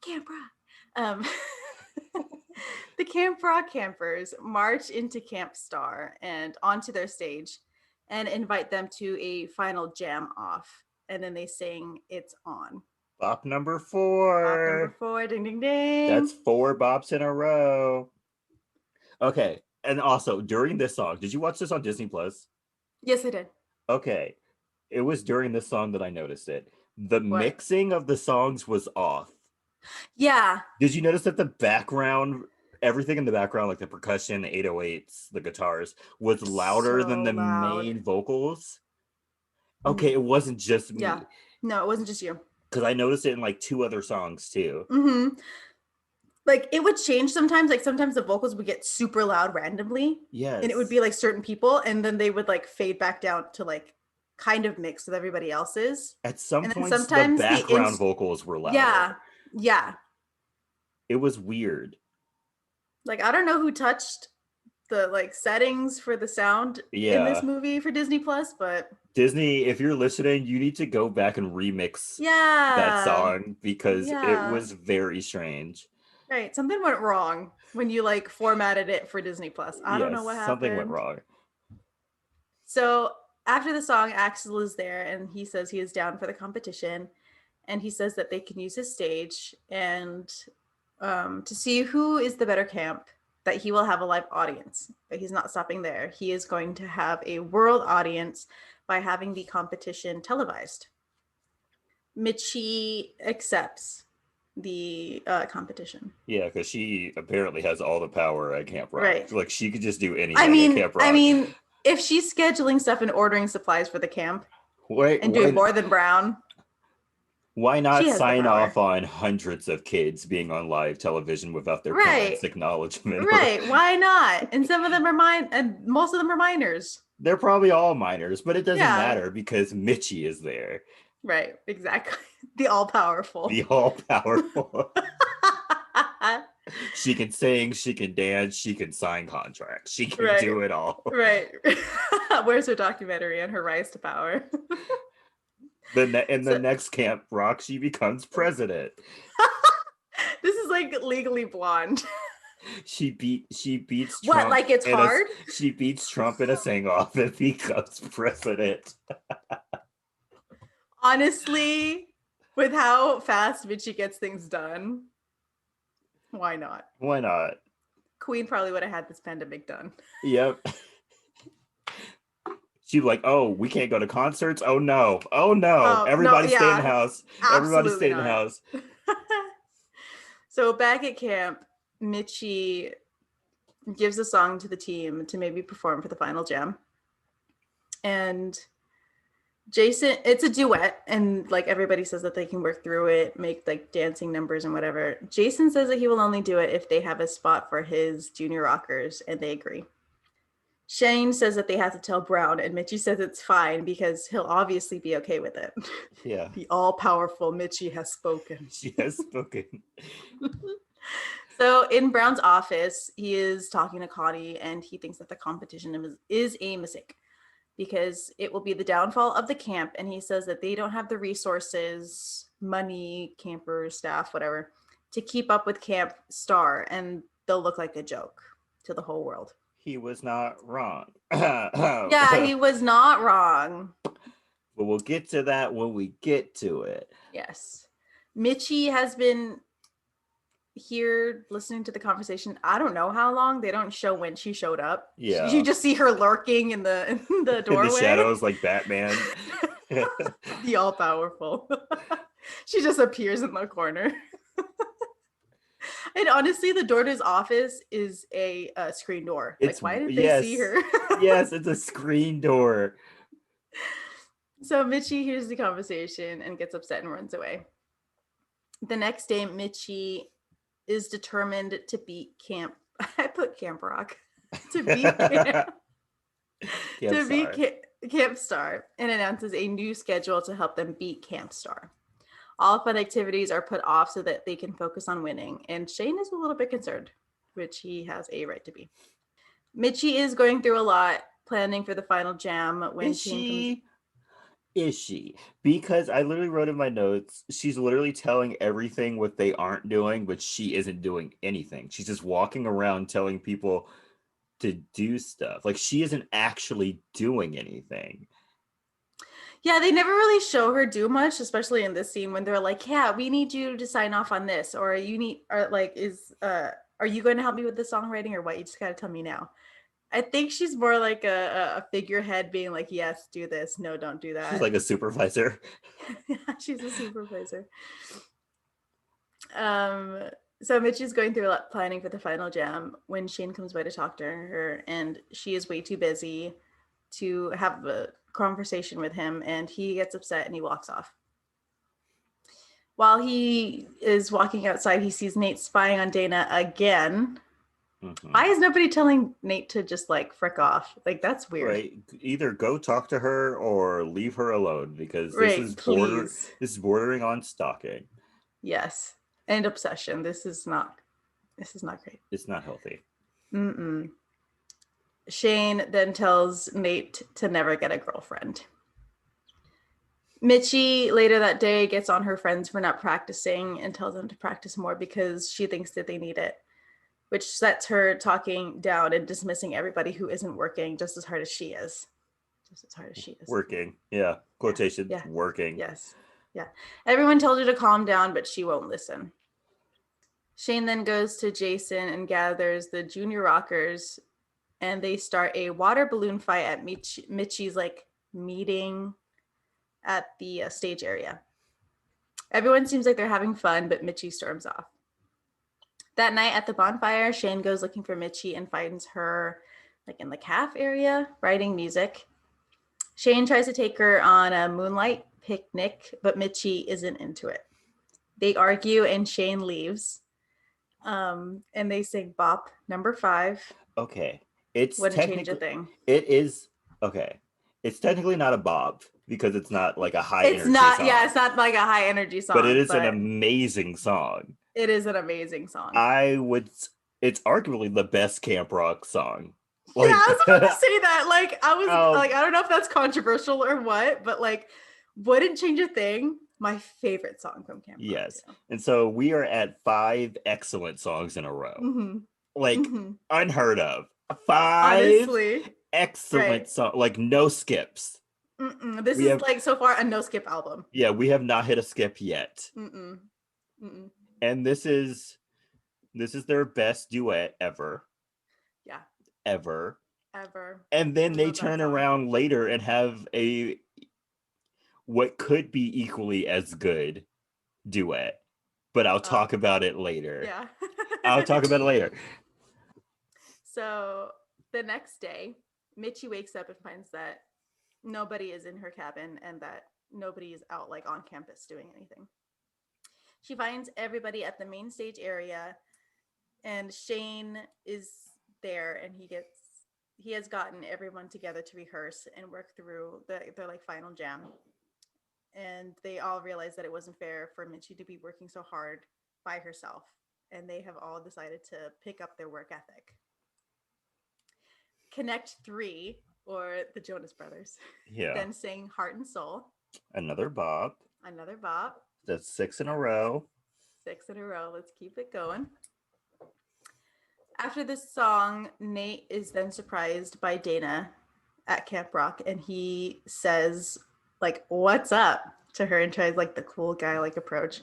Camp Rock. The Camp Rock campers march into Camp Star and onto their stage and invite them to a final jam off. And then they sing It's On. Bop number 4. Bop number 4. Ding, ding, ding. That's 4 bops in a row. Okay. And also, during this song, did you watch this on Disney Plus? Yes, I did. Okay. It was during this song that I noticed it. The mixing of the songs was off. Yeah. Did you notice that the background, everything in the background, like the percussion, the 808s, the guitars, was louder than the main vocals? Okay, it wasn't just me. Yeah. No, it wasn't just you. Because I noticed it in like 2 other songs too. Mm-hmm. Like it would change sometimes. Like sometimes the vocals would get super loud randomly. Yes. And it would be like certain people, and then they would like fade back down to like kind of mix with everybody else's. At some point, the background vocals were louder. Yeah. It was weird. Like I don't know who touched the like settings for the sound in this movie for Disney Plus, but Disney, if you're listening, you need to go back and remix that song because it was very strange. Right. Something went wrong when you like formatted it for Disney Plus. I don't know what happened. Something went wrong. So after the song, Axel is there and he says he is down for the competition. And he says that they can use his stage and to see who is the better camp, that he will have a live audience. But he's not stopping there. He is going to have a world audience by having the competition televised. Mitchie accepts the competition. Yeah, because she apparently has all the power at Camp Rock. Right. Like she could just do anything at Camp Rock. I mean, if she's scheduling stuff and ordering supplies for the camp and doing more than Brown. Why not sign off on hundreds of kids being on live television without their parents' acknowledgement? Right. Why not? And some of them are and most of them are minors. They're probably all minors, but it doesn't matter because Mitchie is there. Right. Exactly. The all-powerful. The all-powerful. She can sing, she can dance, she can sign contracts. She can do it all. Right. Where's her documentary on her rise to power? In the So next Camp Rock, she becomes president. this is like Legally Blonde. She beats What, Trump like it's in a hard? she beats Trump in a sing off and becomes president. Honestly, with how fast Mitchie gets things done, why not? Why not? Queen probably would have had this pandemic done. Yep. She's like, oh, we can't go to concerts. Oh no. Oh no. Oh, no, Everybody stay in the yeah, house. Everybody absolutely stay in the not. house. So back at camp, Mitchie gives a song to the team to maybe perform for the final jam. And Jason, it's a duet, and like everybody says that they can work through it, make like dancing numbers and whatever. Jason says that he will only do it if they have a spot for his junior rockers, and they agree. Shane says that they have to tell Brown, and Mitchie says it's fine because he'll obviously be okay with it. Yeah. The all-powerful Mitchie has spoken. She has spoken. So in Brown's office, he is talking to Connie, and he thinks that the competition is a mistake because it will be the downfall of the camp. And he says that they don't have the resources, money, campers, staff, whatever, to keep up with Camp Star, and they'll look like a joke to the whole world. He was not wrong. Yeah, he was not wrong. But we'll get to that when we get to it. Yes. Mitchie has been here listening to the conversation. I don't know how long. They don't show when she showed up. Yeah. You just see her lurking in the doorway. In the shadows like Batman. The all-powerful. She just appears in the corner. And honestly, the door to his office is a screen door. Like, why did they see her? Yes, it's a screen door. So Mitchie hears the conversation and gets upset and runs away. The next day, Mitchie is determined to beat Camp. I put Camp Rock. To beat Camp Star, and announces a new schedule to help them beat Camp Star. All fun activities are put off so that they can focus on winning, and Shane is a little bit concerned, which he has a right to be. Mitchie is going through a lot, planning for the final jam when Shane comes. Is she? Because I literally wrote in my notes, she's literally telling everything what they aren't doing, but she isn't doing anything. She's just walking around telling people to do stuff. Like, she isn't actually doing anything. Yeah, they never really show her do much, especially in this scene when they're like, yeah, we need you to sign off on this, or are you going to help me with the songwriting or what? You just got to tell me now. I think she's more like a figurehead being like, yes, do this. No, don't do that. She's like a supervisor. Yeah, she's a supervisor. So Mitchie's going through a lot planning for the final jam when Shane comes by to talk to her, and she is way too busy to have a conversation with him, and he gets upset and he walks off. While he is walking outside, he sees Nate spying on Dana again. Mm-hmm. Why is nobody telling Nate to just like frick off? Like, that's weird. Right. Either go talk to her or leave her alone, because this is bordering on stalking. Yes. And obsession. This is not great. It's not healthy. Mm-mm. Shane then tells Nate to never get a girlfriend. Mitchie later that day gets on her friends for not practicing and tells them to practice more because she thinks that they need it, which sets her talking down and dismissing everybody who isn't working just as hard as she is. Working. Yeah. Quotation. Yeah. Working. Yes. Yeah. Everyone told her to calm down, but she won't listen. Shane then goes to Jason and gathers the junior rockers, and they start a water balloon fight at Mitchie's like meeting at the stage area. Everyone seems like they're having fun, but Mitchie storms off. That night at the bonfire, Shane goes looking for Mitchie and finds her like in the calf area, writing music. Shane tries to take her on a moonlight picnic, but Mitchie isn't into it. They argue and Shane leaves. And they sing Bop number 5. Okay. It's wouldn't change a thing. It is okay. It's technically not a bop because it's not like a high energy song. Yeah, it's not like a high energy song. But it is an amazing song. It is an amazing song. It's arguably the best camp rock song. Like, yeah, I was about to say that. Like, I don't know if that's controversial or what, but like Wouldn't Change a Thing. My favorite song from Camp Rock Yes. too. And so we are at 5 excellent songs in a row. Mm-hmm. Like Mm-hmm. unheard of. 5 Honestly, excellent right. songs, like no skips. This We is have like so far a no skip album. Yeah, we have not hit a skip yet. Mm-mm. Mm-mm. And this is their best duet ever. Yeah, Ever. ever. And then I they love that turn song. around later and have a what could be equally as good duet. But I'll Oh, talk about it later. yeah. I'll talk about it later. So the next day, Mitchie wakes up and finds that nobody is in her cabin and that nobody is out like on campus doing anything. She finds everybody at the main stage area, and Shane is there, and he has gotten everyone together to rehearse and work through their like final jam. And they all realize that it wasn't fair for Mitchie to be working so hard by herself, and they have all decided to pick up their work ethic. Connect Three, or the Jonas Brothers, Yeah. then sing Heart and Soul. Another Bob. Another bop. That's 6 in a row. 6 in a row. Let's keep it going. After this song, Nate is then surprised by Dana at Camp Rock, and he says, like, "What's up?" to her and tries like the cool guy like approach.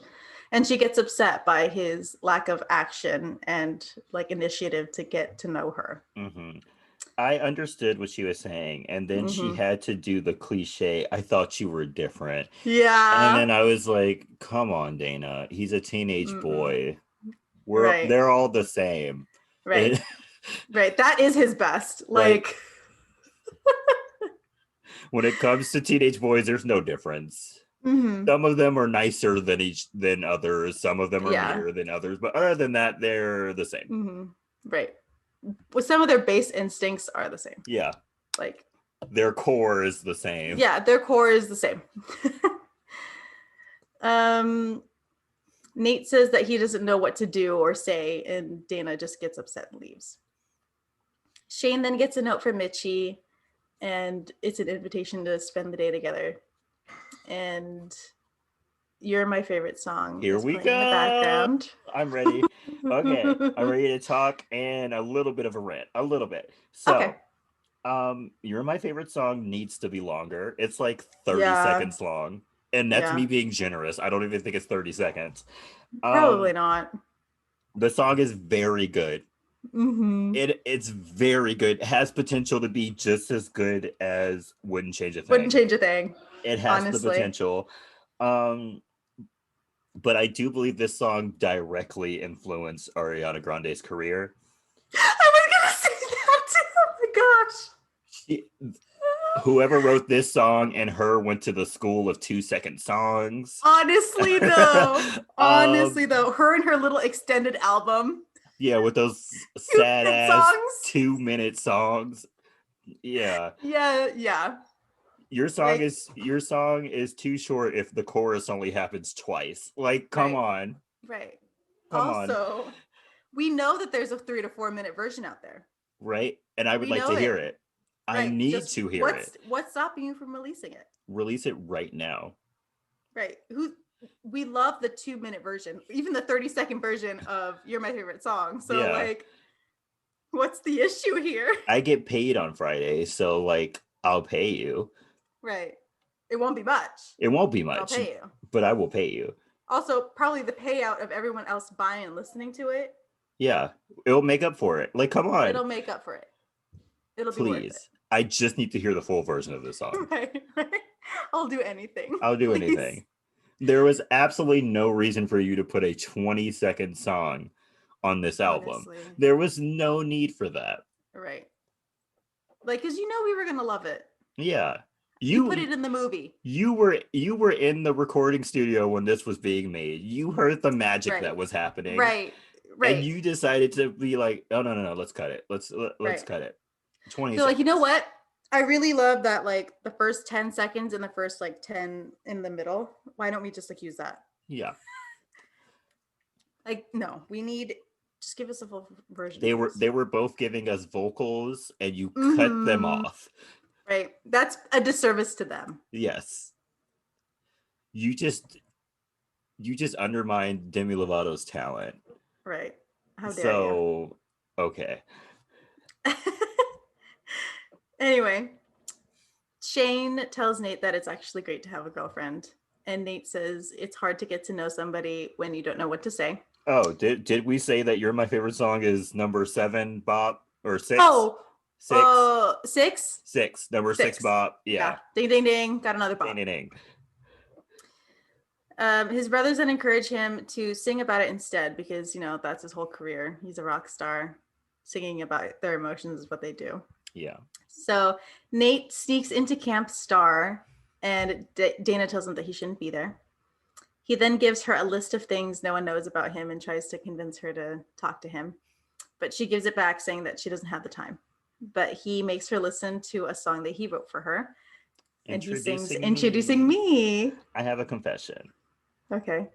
And she gets upset by his lack of action and like initiative to get to know her. Mm-hmm. I understood what she was saying, and then she Mm-hmm. had to do the cliche, I thought you were different. And Yeah. then I was like, come on, Dana. He's a teenage Mm-mm. boy. Right. They're all the same. Right. Right. That is his best. Like Like, when it comes to teenage boys, there's no difference. mm-hmm. Some of them are nicer than others. Some of them are Yeah. meaner than others. But other than that, they're the same. Mm-hmm. Right. Well, some of their base instincts are the same. Yeah. Like, their core is the same. yeah, their core is the same. Nate says that he doesn't know what to do or say, and Dana just gets upset and leaves. Shane then gets a note from Mitchie, and it's an invitation to spend the day together. And You're My Favorite Song Here is we playing in the go. background. I'm ready. Okay. I'm ready to talk and a little bit of a rant. A little bit. So, Okay. You're My Favorite Song needs to be longer. It's like 30 Yeah. seconds long. And that's Yeah. me being generous. I don't even think it's 30 seconds. Probably not. The song is very good. Mm-hmm. It's very good. It has potential to be just as good as Wouldn't Change a Thing. Wouldn't change a thing. It has the Honestly. potential. But I do believe this song directly influenced Ariana Grande's career. I was gonna say that too. Oh my gosh. Whoever wrote this song and her went to the school of 2-second songs. Honestly, though. Honestly, though. Her and her little extended album. Yeah, with those sad ass songs. 2-minute songs. Yeah. Yeah. Your song is too short if the chorus only happens twice. Like, come on. Right. Come also, on. we know that there's a 3 to 4 minute version out there. Right? And I would like to hear it. I need to hear it. What's stopping you from releasing it? Release it right now. Right. We love the 2-minute version, even the 30-second version of You're My Favorite Song. So like, what's the issue here? I get paid on Friday, so like I'll pay you. Right. It won't be much. It won't be much. I'll pay you. But I will pay you. Also, probably the payout of everyone else buying and listening to it. Yeah. It'll make up for it. Like, come on. It'll make up for it. It'll be worth it. I just need to hear the full version of this song. Right. I'll do anything. I'll do anything. There was absolutely no reason for you to put a 20-second song on this album. Honestly. There was no need for that. Right. Like, because we were going to love it. Yeah. You put it in the movie. You were in the recording studio when this was being made. You heard the magic that was happening. Right. And you decided to be like, oh no, let's cut it. Let's cut it. 20 So like, you know what? I really love that, like the first 10 seconds and the first like 10 in the middle. Why don't we just like use that? Yeah. Like, no, just give us a full version. They were both giving us vocals and you cut them off. Right. That's a disservice to them. Yes. you just undermined Demi Lovato's talent. Right. How dare you? So okay. Anyway, Shane tells Nate that it's actually great to have a girlfriend. And Nate says it's hard to get to know somebody when you don't know what to say. Oh, did we say that You're My Favorite Song is number 7 bop or 6? Oh, 6? six? 6. Number 6 Six. bop. Yeah. Yeah. Ding, ding, ding. Got another Ding, bop. ding, ding. His brothers then encourage him to sing about it instead because, that's his whole career. He's a rock star. Singing about their emotions is what they do. Yeah. So Nate sneaks into Camp Star and Dana tells him that he shouldn't be there. He then gives her a list of things no one knows about him and tries to convince her to talk to him. But she gives it back saying that she doesn't have the time. But he makes her listen to a song that he wrote for her. And he sings Introducing Me. I have a confession. Okay.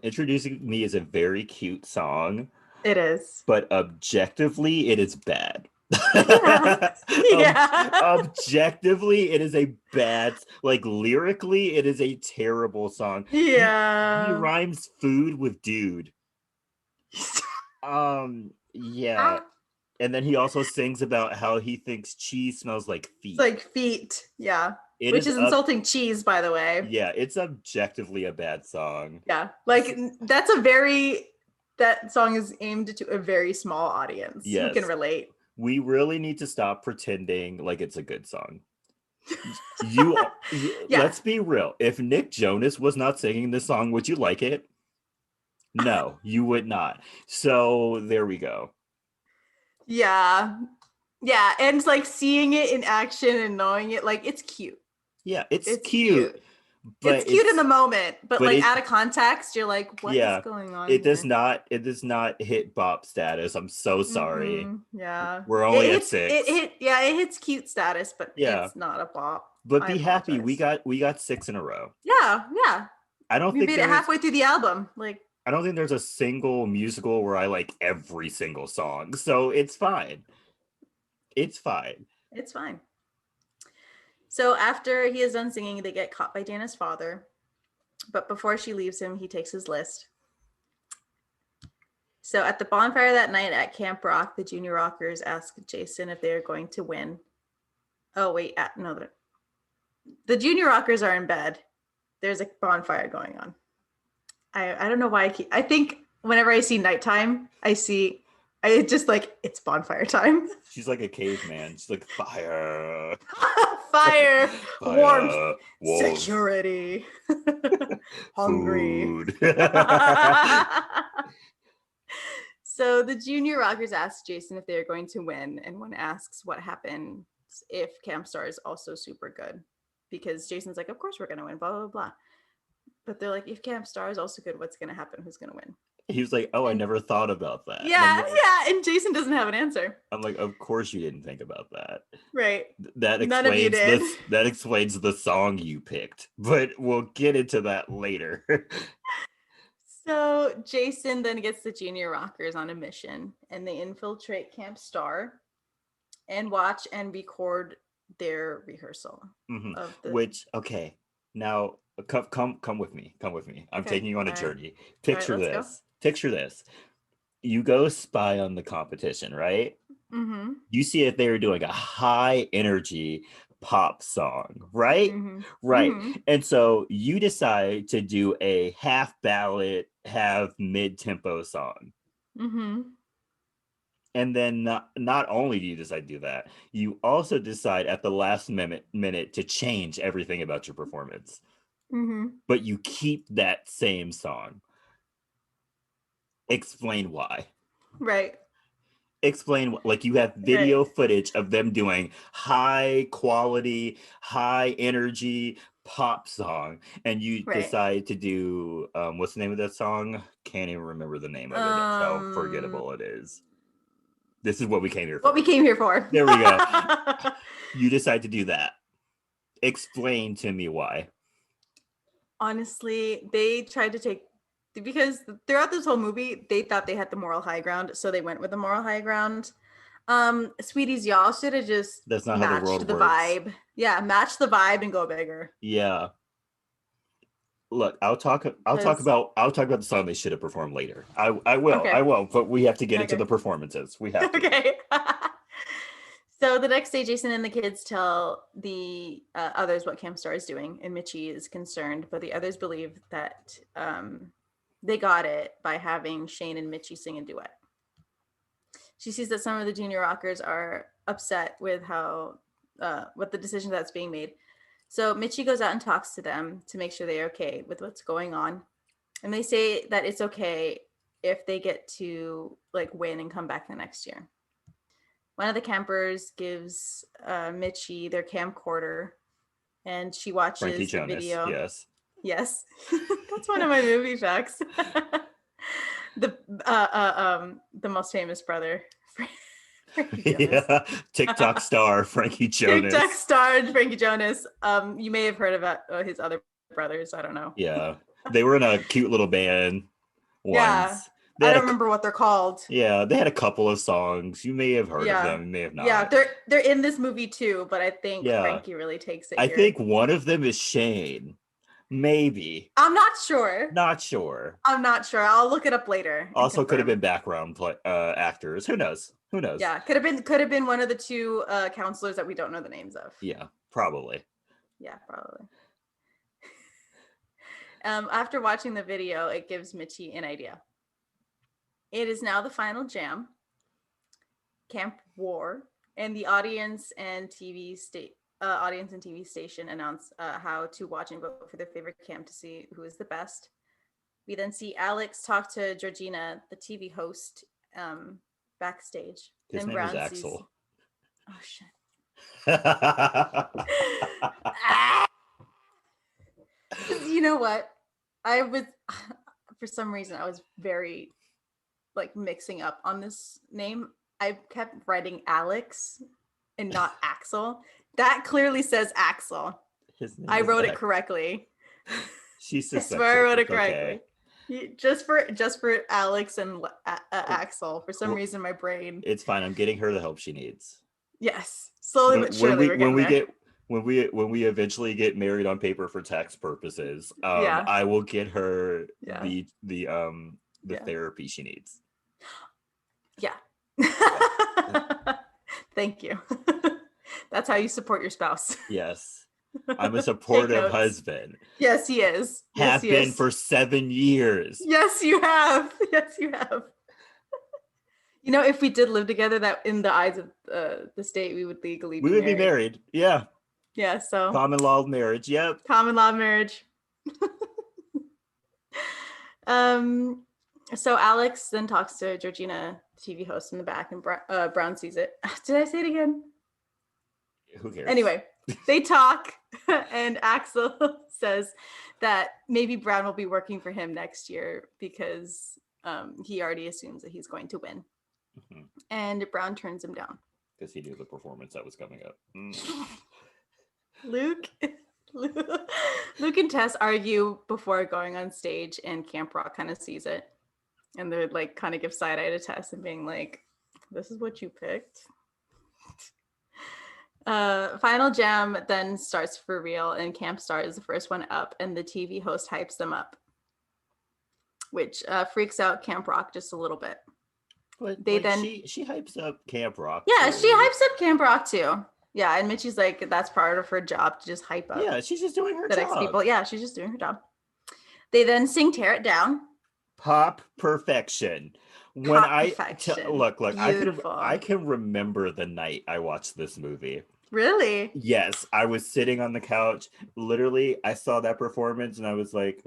Introducing Me is a very cute song. It is. But objectively, it is bad. Yeah. Yeah. Objectively, it is a bad, like lyrically, it is a terrible song. Yeah. He rhymes food with dude. Yeah. And then he also sings about how he thinks cheese smells like feet. It's like feet. Yeah. Which is insulting cheese, by the way. Yeah, it's objectively a bad song. Yeah. Like that song is aimed to a very small audience who can relate. We really need to stop pretending like it's a good song. Let's be real. If Nick Jonas was not singing this song, would you like it? No, you would not. So there we go. Yeah. Yeah. And like seeing it in action and knowing it, like it's cute. Yeah, it's cute. But it's cute in the moment, but like out of context, you're like, what is going on? It does not hit bop status. I'm so sorry. Mm-hmm. Yeah. We're only at 6. It hits cute status, but it's not a bop. But be happy. We got 6 in a row. Yeah, yeah. I don't think we made it halfway through the album. Like I don't think there's a single musical where I like every single song. So it's fine. It's fine. It's fine. So after he is done singing, they get caught by Dana's father. But before she leaves him, he takes his list. So at the bonfire that night at Camp Rock, the junior rockers ask Jason if they are going to win. Oh, wait. No, the junior rockers are in bed. There's a bonfire going on. I don't know why I think whenever I see nighttime, it's just like, it's bonfire time. She's like a caveman. She's like, fire. Fire. Warmth. Security. Hungry. So the junior rockers ask Jason if they're going to win. And one asks what happens if Camp Star is also super good. Because Jason's like, of course we're going to win, blah, blah, blah. But they're like, if Camp Star is also good, what's going to happen? Who's going to win? He was like, I never thought about that. Yeah, and Jason doesn't have an answer. I'm like, of course you didn't think about that. Right. None of you did. That explains the song you picked, but we'll get into that later. So Jason then gets the junior rockers on a mission, and they infiltrate Camp Star and watch and record their rehearsal. Mm-hmm. Okay, now come with me. I'm taking you on a journey. Picture this. Picture this. You go spy on the competition, right? Mm-hmm. You see if they were doing a high energy pop song, right? Mm-hmm. Right. Mm-hmm. And so you decide to do a half ballad, half mid-tempo song. Mm-hmm. And then not only do you decide to do that, you also decide at the last minute to change everything about your performance. Mm-hmm. But you keep that same song. Explain why. Right. Explain, like you have video footage of them doing high quality, high energy pop song, and you decide to do what's the name of that song? Can't even remember the name of it. That's how forgettable it is. This is what we came here for. What we came here for. There we go. You decide to do that. Explain to me why. Honestly, they tried to take, because throughout this whole movie, they thought they had the moral high ground, so they went with the moral high ground. Sweeties, y'all should have just That's not how the world works. Vibe. Yeah, match the vibe and go bigger. Yeah. Look, I'll talk Because about the song they should have performed later. I okay, will, but we have to get into okay, the performances. We have to. okay. So the next day, Jason and the kids tell the others what Camp Star is doing, and Mitchie is concerned, but the others believe that they got it by having Shane and Mitchie sing a duet. She sees that some of the junior rockers are upset with how with the decision that's being made. So Mitchie goes out and talks to them to make sure they're okay with what's going on, and they say that it's okay if they get to like win and come back the next year. One of the campers gives Mitchie their camcorder, and she Frankie watches the Jonas, video. yes. Yes, that's one of my movie facts. The most famous brother, Frankie Jonas. Yeah, TikTok star Frankie TikTok Jonas. starred Frankie Jonas. You may have heard about his other brothers. I don't know. Yeah, they were in a cute little band Yeah, once. They I had don't a remember what they're called. yeah, they had a couple of songs. You may have heard of Yeah, them, you may have yeah, not. they're in this movie too, but I think Yeah, Frankie really takes it I here. think one of them is Shane. Maybe, I'm not sure. not sure. I'm not sure. I'll look it up later and Also, could have been confirm. background actors. Who knows? Who knows? Yeah, could have been one of the two counselors that we don't know the names of. Yeah, probably. Yeah, probably. After watching the video, it gives Mitchie an idea. It is now the final jam, Camp War, and the audience and TV station announce how to watch and vote for their favorite camp to see who is the best. We then see Alex talk to Georgina, the TV host, backstage, His and name is Brown sees. Axel. Oh shit! Ah! You know what? I was, for some reason, I was very like mixing up on this name. I kept writing Alex and not Axel. That clearly says Axel. His name I is wrote it Axel. correctly. She's I swear I dyslexic. wrote it It's okay. correctly. Just for Alex and Axel. For some reason, my brain. It's fine. I'm getting her the help she needs. Yes, slowly but surely we're getting there. When we eventually get married on paper for tax purposes, Yeah, I will get her yeah, the yeah, therapy she needs. yeah. Yeah. Thank you. That's how you support your spouse. Yes. I'm a Take supportive notes. husband. Yes, he is. Yes, Have he been is. for 7 years. Yes, you have. Yes, you have. You know, if we did live together, that in the eyes of the state, we would legally We be would married. be married. Yeah. Yeah, so Common law marriage. Yep. common law marriage. um, so Alex then talks to Georgina, the TV host, in the back, and Brown sees it. Did I say it again? Who cares? Anyway, they talk, and Axel says that maybe Brown will be working for him next year because he already assumes that he's going to win. Mm-hmm. And Brown turns him down. Because he knew the performance that was coming up. Luke and Tess argue before going on stage, and Camp Rock kind of sees it. And they're like kind of give side eye to Tess and being like, this is what you picked. Final jam then starts for real, and Camp Star is the first one up, and the TV host hypes them up, which freaks out Camp Rock just a little bit. But they like, then she hypes up Camp Rock. Yeah, too. she hypes up Camp Rock too. Yeah, and Mitchie's like, that's part of her job to just hype up. Yeah, she's just doing her job. People. Yeah, she's just doing her job. They then sing "Tear It Down." Pop perfection. When look, I can remember the night I watched this movie. Really? Yes, I was sitting on the couch. Literally, I saw that performance and I was like,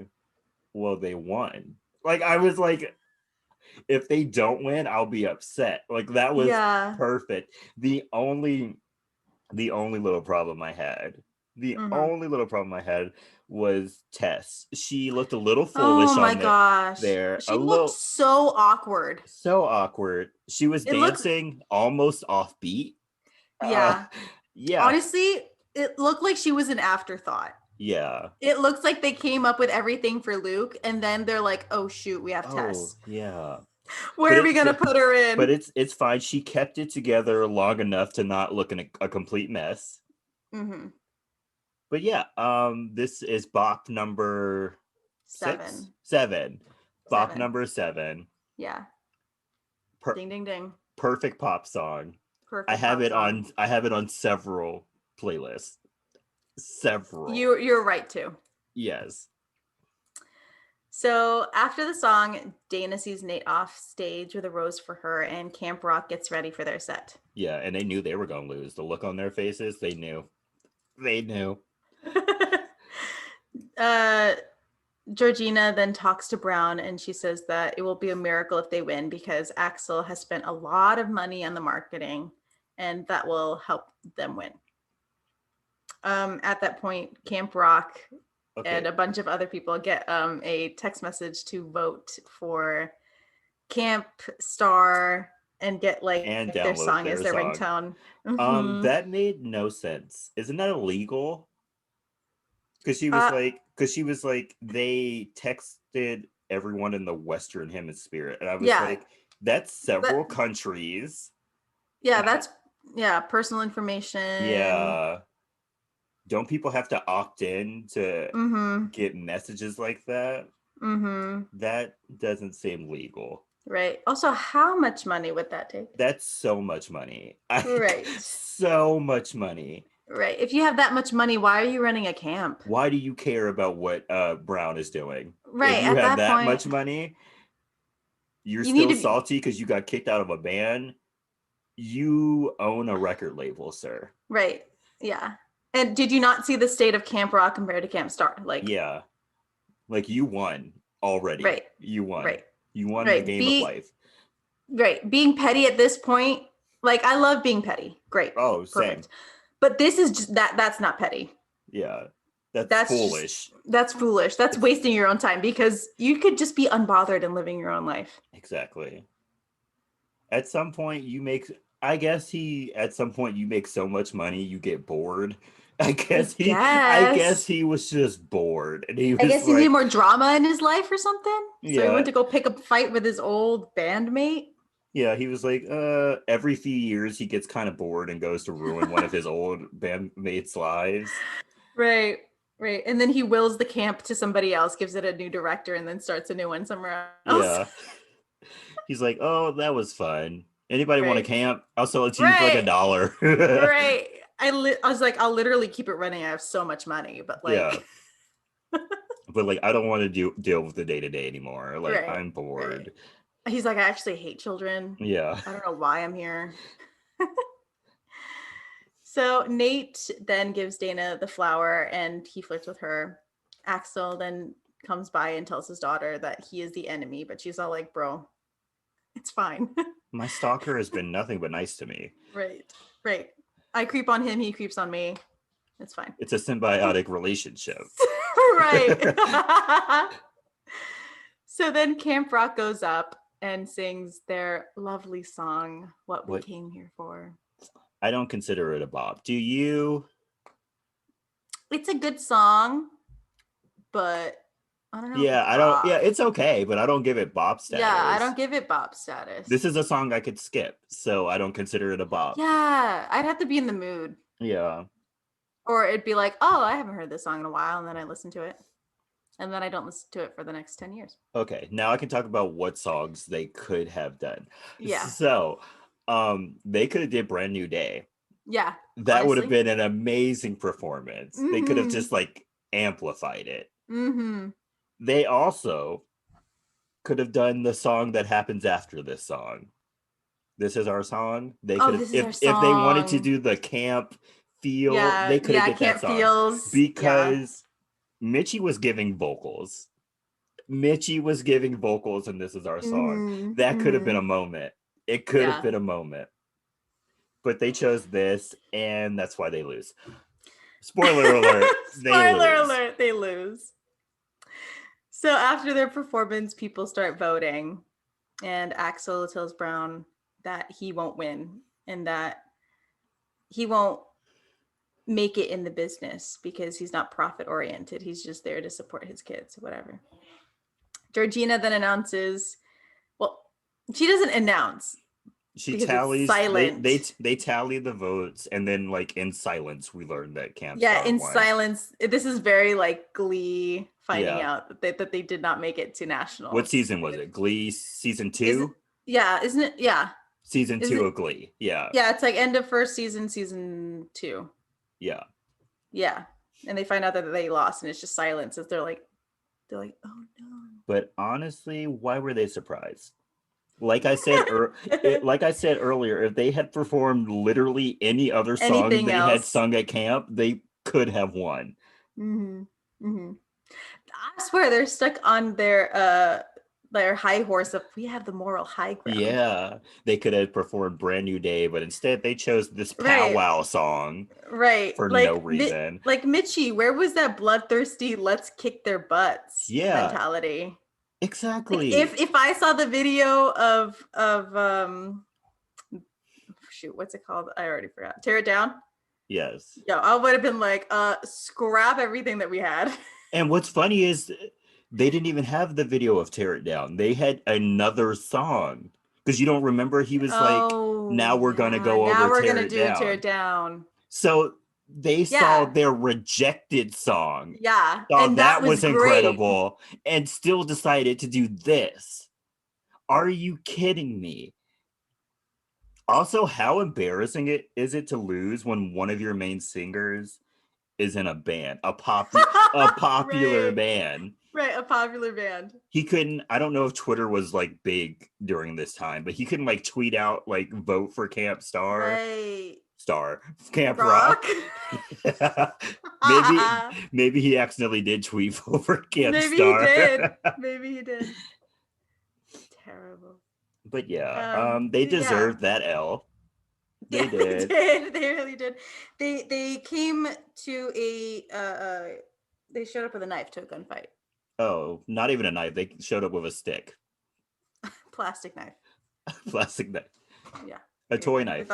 well, they won. Like, I was like, if they don't win, I'll be upset. Like, that was perfect. The only little problem I had, was Tess. She looked a little foolish. Oh my gosh! There, she looked so awkward. So awkward. She was dancing almost offbeat. Yeah. Yeah. Honestly, it looked like she was an afterthought. Yeah. It looks like they came up with everything for Luke, and then they're like, "Oh shoot, we have Tess." Yeah. Where are we gonna put her in? But it's fine. She kept it together long enough to not look in a complete mess. Mm-hmm. But yeah, this is bop number Six? 7. Seven. Bop 7. number 7. Yeah. Per- Ding ding ding. perfect pop song. Perfect pop song. I have it on several playlists. Several. You're right too. Yes. So after the song, Dana sees Nate off stage with a rose for her, and Camp Rock gets ready for their set. Yeah, and they knew they were going to lose. The look on their faces, they knew. They knew. Georgina then talks to Brown, and she says that it will be a miracle if they win because Axel has spent a lot of money on the marketing, and that will help them win. At that point, Camp Rock and a bunch of other people get a text message to vote for Camp Star and get and their song as their ringtone. Mm-hmm. That made no sense. Isn't that illegal? Because she was like, they texted everyone in the Western Hemisphere, and I was like, that's several countries. Yeah, that's personal information. Yeah. Don't people have to opt in to get messages like that? That doesn't seem legal. Right. Also, how much money would that take? That's so much money. Right. So much money. Right. If you have that much money, why are you running a camp? Why do you care about what Brown is doing? Right. If you have that point, much money, you're still salty because you got kicked out of a band. You own a record label, sir. Right. Yeah. And did you not see the state of Camp Rock compared to Camp Star? Yeah. Like you won already. Right. You won. Right. You won the game of life. Right. Being petty at this point, I love being petty. Great. Oh, perfect. Same. But this is just that's not petty. Yeah. That's foolish. That's foolish. That's wasting your own time because you could just be unbothered and living your own life. Exactly. At some point you make so much money you get bored. I guess he was just bored, and he needed more drama in his life or something. Yeah. So he went to go pick a fight with his old bandmate. Yeah, he was like, every few years he gets kind of bored and goes to ruin one of his old bandmates' lives. Right. And then he wills the camp to somebody else, gives it a new director, and then starts a new one somewhere else. Yeah. He's like, oh, that was fun. Anybody want to camp? I'll sell it to you for like $1. Right. I was like, I'll literally keep it running. I have so much money, but yeah. But I don't want to deal with the day-to-day anymore. I'm bored. Right. He's like, I actually hate children. Yeah. I don't know why I'm here. So Nate then gives Dana the flower and he flirts with her. Axel then comes by and tells his daughter that he is the enemy, but she's all like, bro, it's fine. My stalker has been nothing but nice to me. Right. I creep on him, he creeps on me. It's fine. It's a symbiotic relationship. Right. So then Camp Rock goes up and sings their lovely song, What We Came Here For. I don't consider it a bop. Do you? It's a good song, but I don't know. Yeah, I don't. Yeah, it's okay, but I don't give it bop status. Yeah, I don't give it bop status. This is a song I could skip, so I don't consider it a bop. Yeah, I'd have to be in the mood. Yeah. Or it'd be like, oh, I haven't heard this song in a while, and then I listen to it. And then I don't listen to it for the next 10 years. Okay, now I can talk about what songs they could have done. Yeah. So, they could have did Brand New Day. Yeah. That would have been an amazing performance. Mm-hmm. They could have just amplified it. Mm-hmm. They also could have done the song that happens after this song. This is our song. They could have, if they wanted to do the camp feel, they could have did that song. Feels, because Mitchie was giving vocals. And This Is Our Song. Mm-hmm. That could have been a moment. It could have been a moment. But they chose this, and that's why they lose. Spoiler alert. They lose. So after their performance, people start voting, and Axel tells Brown that he won't win and that he won't make it in the business because he's not profit oriented. He's just there to support his kids, whatever. Georgina then announces, well, she doesn't announce. She because it's tallies silent. they tally the votes, and then like in silence we learned that Yeah, Campstar in won. silence. This is very like Glee finding Yeah. out that they did not make it to What nationals. season was it? Glee season Is it? 2? Yeah, isn't it? Yeah, Season is 2 it? of Glee. Yeah. Yeah, it's like end of first season, season 2. Yeah. Yeah, and they find out that they lost, and it's just silence. As they're like, oh But honestly, why were they surprised? Like I said, no. like I said earlier, if they had performed literally any other song Anything they had else? sung at camp, they could have won. Mm-hmm. Mm-hmm. I swear they're stuck on their high horse of we have the moral high ground. Yeah, they could have performed Brand New Day, but instead they chose this Right. powwow song Right. for no reason. Like Mitchie, where was that bloodthirsty let's kick their butts Yeah, mentality? Like exactly. if I saw the video of shoot, what's it called? I already forgot. Tear it down. Yes. Yeah, I would have been like, scrap everything that we had. And what's funny is they didn't even have the video of Tear It Down. They had another song. Because you don't remember he was like, Oh now we're gonna yeah. go Now over we're Tear gonna It do tear it Down. down. So they saw Yeah. their rejected song, Yeah. thought And that that was was great. incredible, and still decided to do this. Are you kidding me? Also, how embarrassing is it to lose when one of your main singers is in a band, a popular Right. band? Right. A popular band. He couldn't, I don't know if Twitter was like big during this time, but he couldn't like tweet out like vote for Right. Camp Rock. Rock. maybe he accidentally did tweet vote for Camp Maybe he Star. did. Maybe he did. Terrible. But yeah, they Yeah. deserved that L. They Yeah, they did. did. They really did. They came to they showed up with a knife to a gunfight. Oh, not even a knife. They showed up with a stick. Plastic knife. Plastic knife. Yeah. A toy knife.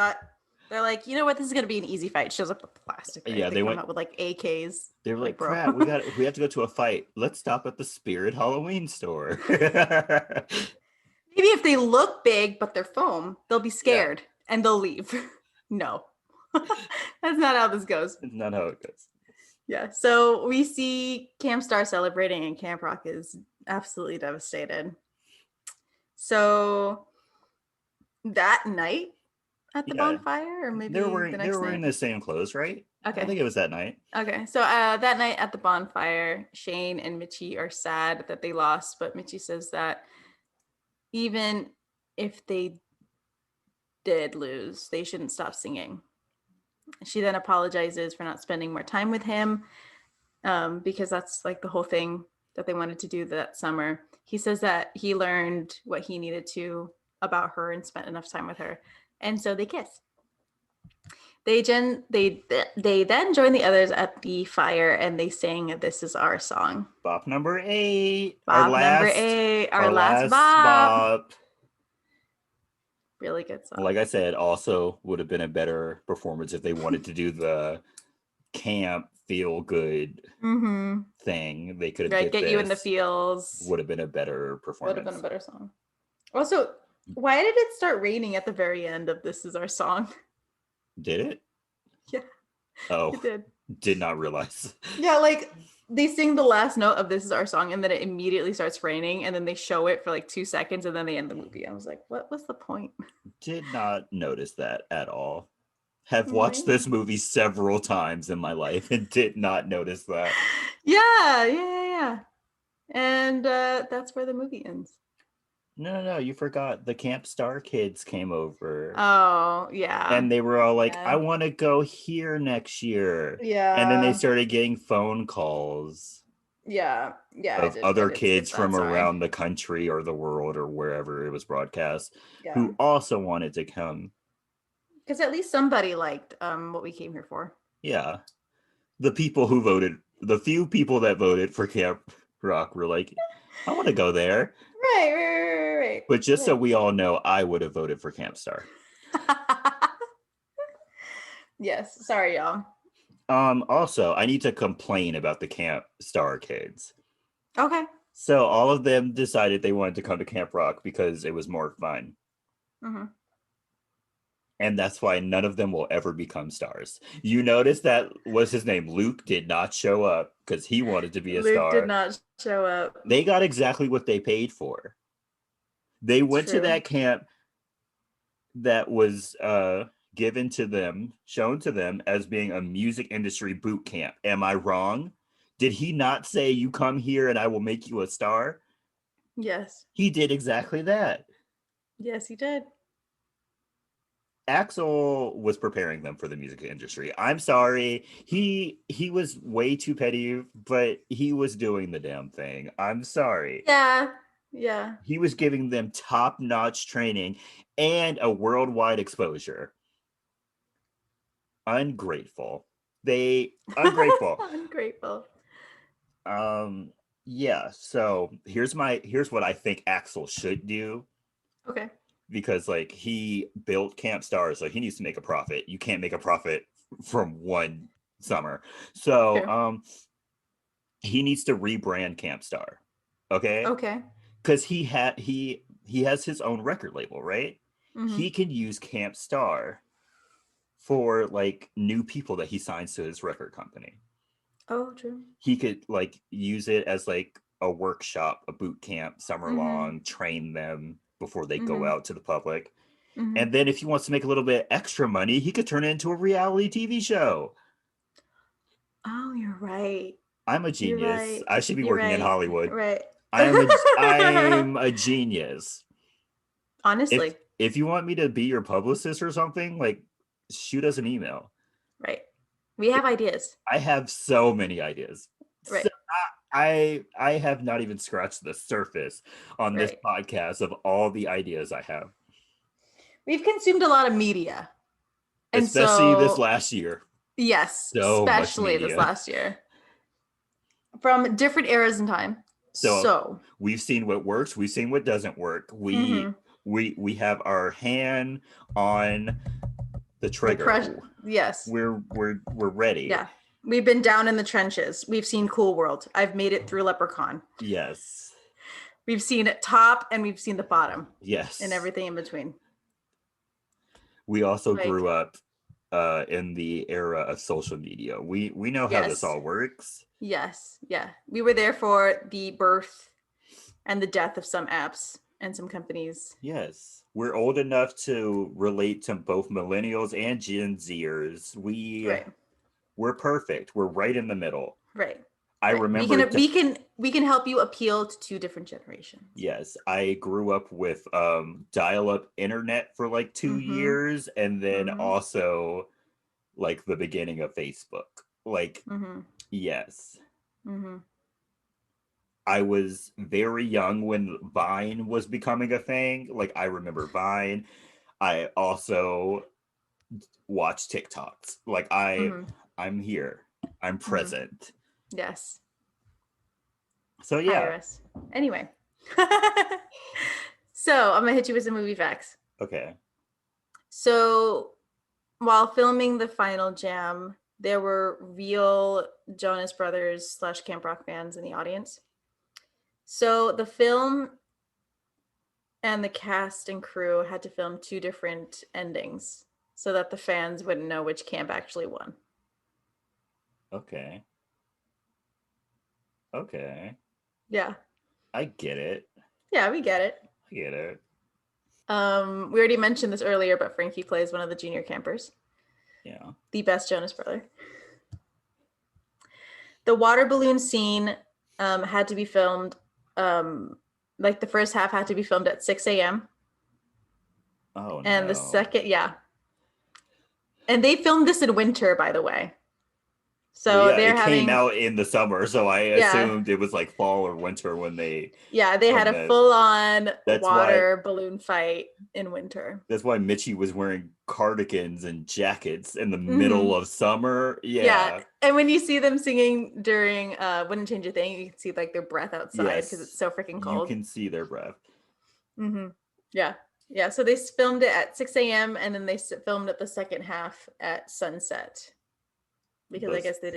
They're like, you know what, this is gonna be an easy fight. Shows up with plastic knife. Yeah, They come out with like AKs. They were like, bro. crap, we have to go to a fight. Let's stop at the Spirit Halloween store. Maybe if they look big but they're foam, they'll be scared and they'll leave. No. That's not how this goes. It's not how it goes. Yeah. So we see Camp Star celebrating and Camp Rock is absolutely devastated. So that night at the bonfire, or maybe they were the next night? They were wearing the same clothes, right? Okay. I think it was that night. Okay. So that night at the bonfire, Shane and Mitchie are sad that they lost, but Mitchie says that even if they did lose, they shouldn't stop singing. She then apologizes for not spending more time with him, because that's like the whole thing that they wanted to do that summer. He says that he learned what he needed to about her and spent enough time with her, and so they kiss. They then join the others at the fire and they sing "This Is Our Song." Bop number 8. Bop number 8. Our last bop. Really good song. Like I said, also would have been a better performance if they wanted to do the camp feel good thing. They could have get you in the feels. Would have been a better performance. Would have been a better song. Also, why did it start raining at the very end of "This Is Our Song"? Did it? Yeah. Oh, it did. Did not realize. Yeah, like they sing the last note of "This Is Our Song" and then it immediately starts raining and then they show it for like 2 seconds and then they end the movie. I was like, what was the point? Did not notice that at all. Have watched this movie several times in my life and did not notice that. Yeah. And that's where the movie ends. No, you forgot the Camp Star kids came over. Oh, yeah. And they were all like, I want to go here next year. Yeah. And then they started getting phone calls. Yeah. Of other kids from around the country or the world or wherever it was broadcast who also wanted to come. Because at least somebody liked what we came here for. Yeah. The few people that voted for Camp Rock were like, I want to go there. Right. But just so we all know, I would have voted for Camp Star. Yes. Sorry, y'all. Also, I need to complain about the Camp Star kids. Okay. So all of them decided they wanted to come to Camp Rock because it was more fun. And that's why none of them will ever become stars. You notice that, what's his name? Luke did not show up because he wanted to be a Luke did star. not show up. They got exactly what they paid for. They went to True. that camp that was given to them, shown to them as being a music industry boot camp. Am I wrong? Did he not say, you come here and I will make you a star? Yes. He did exactly that. Yes, he did. Axel was preparing them for the music industry. I'm sorry. He was way too petty, but he was doing the damn thing. I'm sorry. Yeah. Yeah. He was giving them top-notch training and a worldwide exposure. Ungrateful. They ungrateful. Ungrateful. Yeah, so here's what I think Axel should do, Okay. because like he built Camp Star, so he needs to make a profit. You can't make a profit from one summer. So True. he needs to rebrand Camp Star. Okay? Okay. Because he has his own record label, right? Mm-hmm. He can use Camp Star for like new people that he signs to his record company. Oh, true. He could like use it as like a workshop, a boot camp, summer Mm-hmm. long, train them before they go Mm-hmm. out to the public. Mm-hmm. And then if he wants to make a little bit extra money, he could turn it into a reality TV show. Oh, you're right. I'm a You're genius. right. I should be You're working in right. Hollywood. Right. I'm a genius. If Honestly. if you want me to be your publicist or something, like shoot us an email. Right. We have ideas. I have so many ideas. Right. So I have not even scratched the surface on this Right. podcast of all the ideas I have, We've consumed a lot of media. And especially this so, last year. yes, So much especially this media. last year. From different eras in time. So we've seen what works, we've seen what doesn't work. mm-hmm. We have our hand on the trigger. Yes. We're ready. Yeah. We've been down in the trenches. We've seen Cool World. I've made it through Leprechaun. Yes. We've seen it top and we've seen the bottom. Yes. And everything in between. We also grew up in the era of social media. We know how this all works. Yes. Yeah. We were there for the birth and the death of some apps and some companies. Yes. We're old enough to relate to both millennials and Gen Zers. We're perfect. We're right in the middle. Right. I remember we can help you appeal to two different generations. Yes, I grew up with dial-up internet for like 2 years, and then also like the beginning of Facebook. Like yes. I was very young when Vine was becoming a thing. Like I remember Vine. I also watch TikToks. Like I'm here. I'm present. Yes. So yeah. Hire us. Anyway. So I'm gonna hit you with some movie facts. Okay. So while filming the final jam, there were real Jonas Brothers / Camp Rock fans in the audience. So the film and the cast and crew had to film 2 different endings so that the fans wouldn't know which camp actually won. Okay. Yeah. I get it. Yeah, we get it. I get it. We already mentioned this earlier, but Frankie plays one of the junior campers. Yeah. The best Jonas brother. The water balloon scene had to be filmed, like the first half had to be filmed at 6 a.m. Oh, and the second, and they filmed this in winter, by the way. So it came out in the summer, so I assumed it was like fall or winter when they. Yeah, they had a full-on water balloon fight in winter. That's why Mitchie was wearing cardigans and jackets in the middle of summer. Yeah. And when you see them singing during "Wouldn't Change a Thing," you can see like their breath outside because it's so freaking cold. You can see their breath. Yeah. So they filmed it at 6 a.m. and then they filmed it the second half at sunset. Because I guess they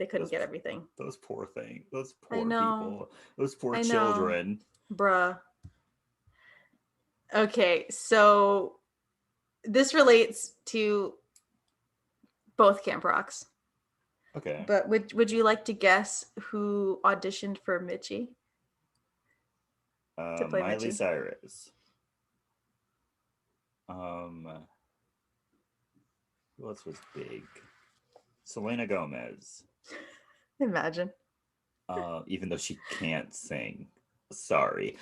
couldn't get everything. Those poor things. Those poor people. Those poor children. Bruh. Okay, so this relates to both Camp Rocks. Okay. But would you like to guess who auditioned for Mitchie to play Miley Mitchie? Cyrus. Who else was big? Selena Gomez. Imagine. Even though she can't sing. Sorry.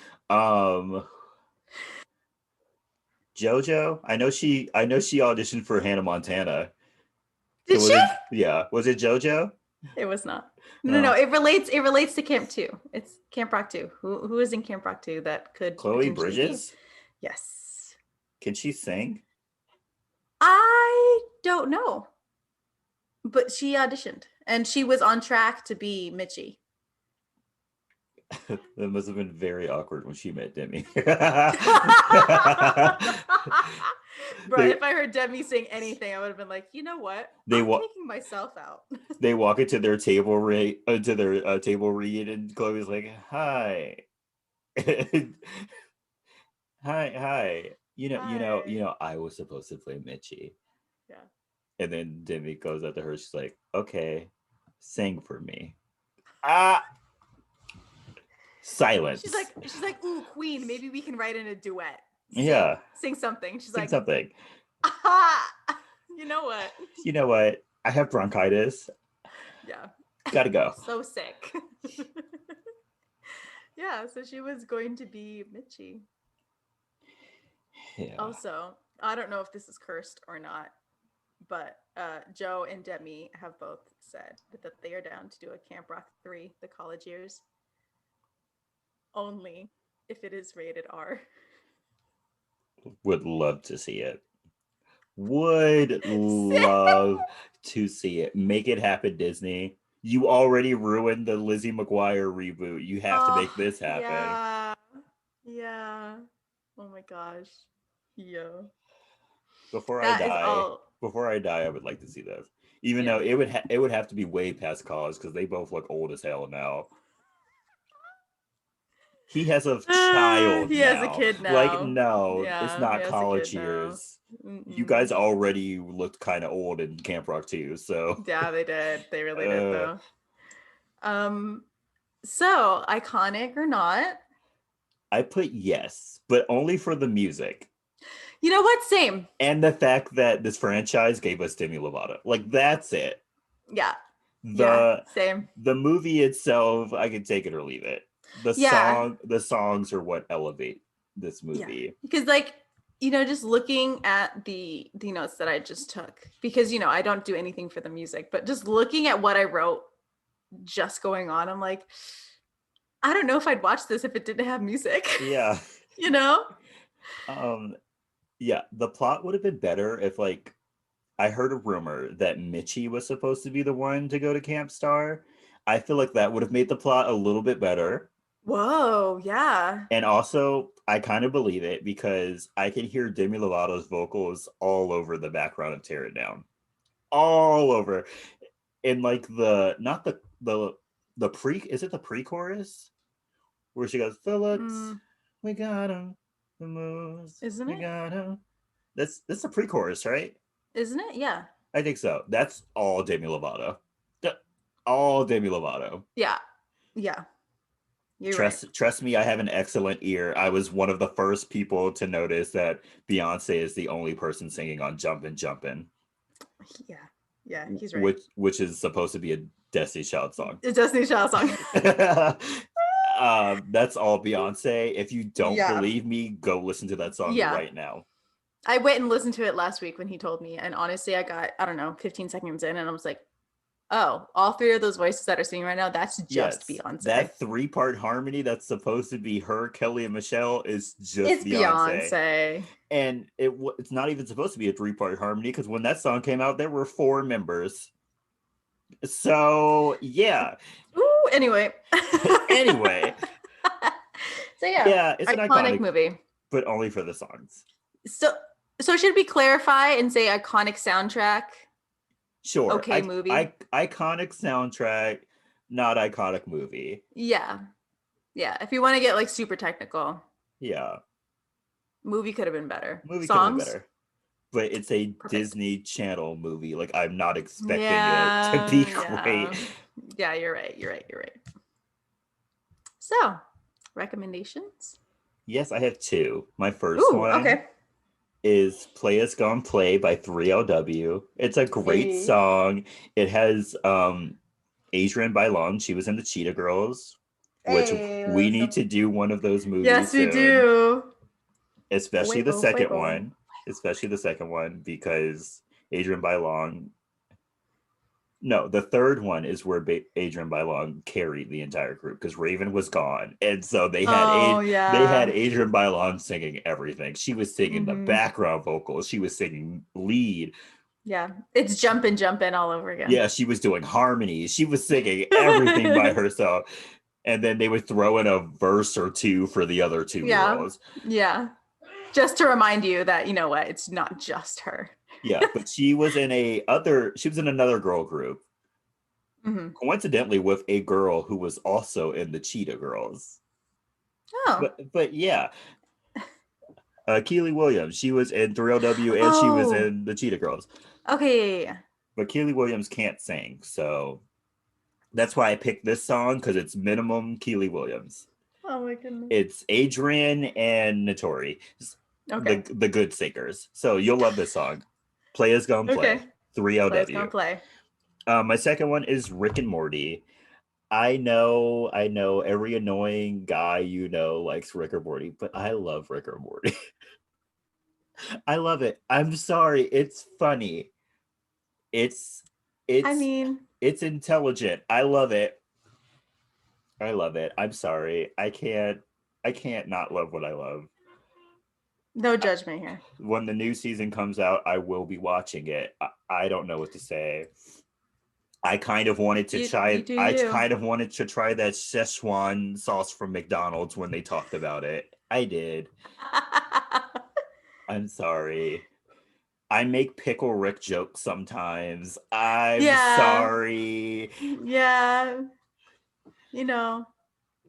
JoJo. I know she auditioned for Hannah Montana. So Did was she? it? Yeah. Was it JoJo? It was not. No, no, No. no. It relates to Camp 2. It's Camp Rock 2. Who is in Camp Rock 2 that could Chloe potentially be? Bridges. Yes. Can she sing? I don't know. But she auditioned and she was on track to be Mitchie. That must have been very awkward when she met Demi. Bro, if I heard Demi sing anything, I would have been like, you know what? I'm taking myself out. They walk into their table read, and Chloe's like, "Hi, hi. I was supposed to play Mitchie." Yeah. And then Demi goes up to her. She's like, "Okay, sing for me." Silence. She's like, ooh, Queen, maybe we can write in a duet. Sing something. She's sing like, something. You know what? You know what? I have bronchitis. Yeah. Gotta go. So sick. Yeah, so she was going to be Mitchie. Yeah. Also, I don't know if this is cursed or not, but Joe and Demi have both said that they are down to do a Camp Rock 3, the college years, only if it is rated R. Would love to see it. Would love to see it. Make it happen, Disney. You already ruined the Lizzie McGuire reboot. You have to make this happen. Yeah. Oh my gosh. Yo. Before I die, I would like to see this. Even though it would have to be way past college because they both look old as hell now. He has a child. He has a kid now. Like, no, it's not college years. You guys already looked kind of old in Camp Rock 2, so. Yeah, they did. They really did, though. So, iconic or not? I put yes, but only for the music. You know what? Same. And the fact that this franchise gave us Demi Lovato. Like, that's it. Yeah. Same. The movie itself, I could take it or leave it. The songs are what elevate this movie. Because, like, just looking at the notes that I just took, because, I don't do anything for the music, but just looking at what I wrote just going on, I'm like, I don't know if I'd watch this if it didn't have music. Yeah. Yeah, the plot would have been better if, like, I heard a rumor that Mitchie was supposed to be the one to go to Camp Star. I feel like that would have made the plot a little bit better. Whoa, yeah. And also, I kind of believe it because I can hear Demi Lovato's vocals all over the background of Tear It Down. All over. And like is it the pre-chorus? Where she goes, Phillips, we got him. The moves. Isn't it? We got him. That's the pre-chorus, right? Isn't it? Yeah. I think so. That's all Demi Lovato. All Demi Lovato. Yeah. Yeah. Trust me, I have an excellent ear. I was one of the first people to notice that Beyonce is the only person singing on Jumpin' Jumpin'. Yeah, he's right. Which is supposed to be a Destiny's Child song. A Destiny's Child song. That's all Beyonce. If you don't believe me, go listen to that song right now. I went and listened to it last week when he told me, and honestly, I got, 15 seconds in, and I was like, oh, all three of those voices that are singing right now, that's just Beyonce. That 3-part harmony that's supposed to be her, Kelley, and Michelle is just Beyonce. And it's not even supposed to be a 3-part harmony because when that song came out, there were 4 members. So, yeah. Ooh, anyway. So, yeah, it's an iconic movie. But only for the songs. So should we clarify and say iconic soundtrack? Sure. Okay, movie. Iconic soundtrack, not iconic movie. Yeah. If you want to get like super technical. Yeah. Movie could have been better. Movie Songs? could have been better. but it's a Perfect. Disney Channel movie. Like, I'm not expecting it to Yeah, be yeah. great. Yeah, you're right. You're right. You're right. So, recommendations? Yes, I have two. My first Ooh, one okay. is Players Gone Play by 3LW. It's a great Hey. song. It has Adrienne Bailon. She was in the Cheetah Girls, which Hey, we let's need go. to do one of those movies Yes, we soon. do. Especially the Fuego, second fuego. one. Especially the second one because Adrienne Bailon. No, the third one is where Adrienne Bailon carried the entire group because Raven was gone, and so Oh, they had yeah. Adrienne Bailon singing everything. She was singing the Mm-hmm. background vocals. She was singing lead. Yeah. It's jumping, jumping all over again. Yeah, she was doing harmonies. She was singing everything by herself. And then they would throw in a verse or two for the other two Yeah. girls. Yeah. Just to remind you that, you know what, it's not just her. Yeah, but she was in another girl group, Hmm. coincidentally with a girl who was also in the Cheetah Girls. Oh. But yeah, Keely Williams, she was in 3LW and she was Oh. in the Cheetah Girls. Okay. Yeah. But Keely Williams can't sing, so that's why I picked this song because it's minimum Keely Williams. Oh my goodness. It's Adrian and Notori, Okay. the good singers. So you'll love this song. Play is gonna play. Okay. Play's gonna 3LW. play. My second one is Rick and Morty. I know every annoying guy likes Rick or Morty, but I love Rick or Morty. I love it. I'm sorry, it's funny. It's I it's mean, it's intelligent. I love it. I love it. I'm sorry. I can't not love what I love. no judgment here. When the new season comes out, I will be watching it. I don't know what to say. I kind of wanted to You try. do I you. kind of wanted to try that Szechuan sauce from McDonald's when they talked about it. I did. I'm sorry. I make pickle Rick jokes sometimes. I'm Yeah. sorry. Yeah. You know,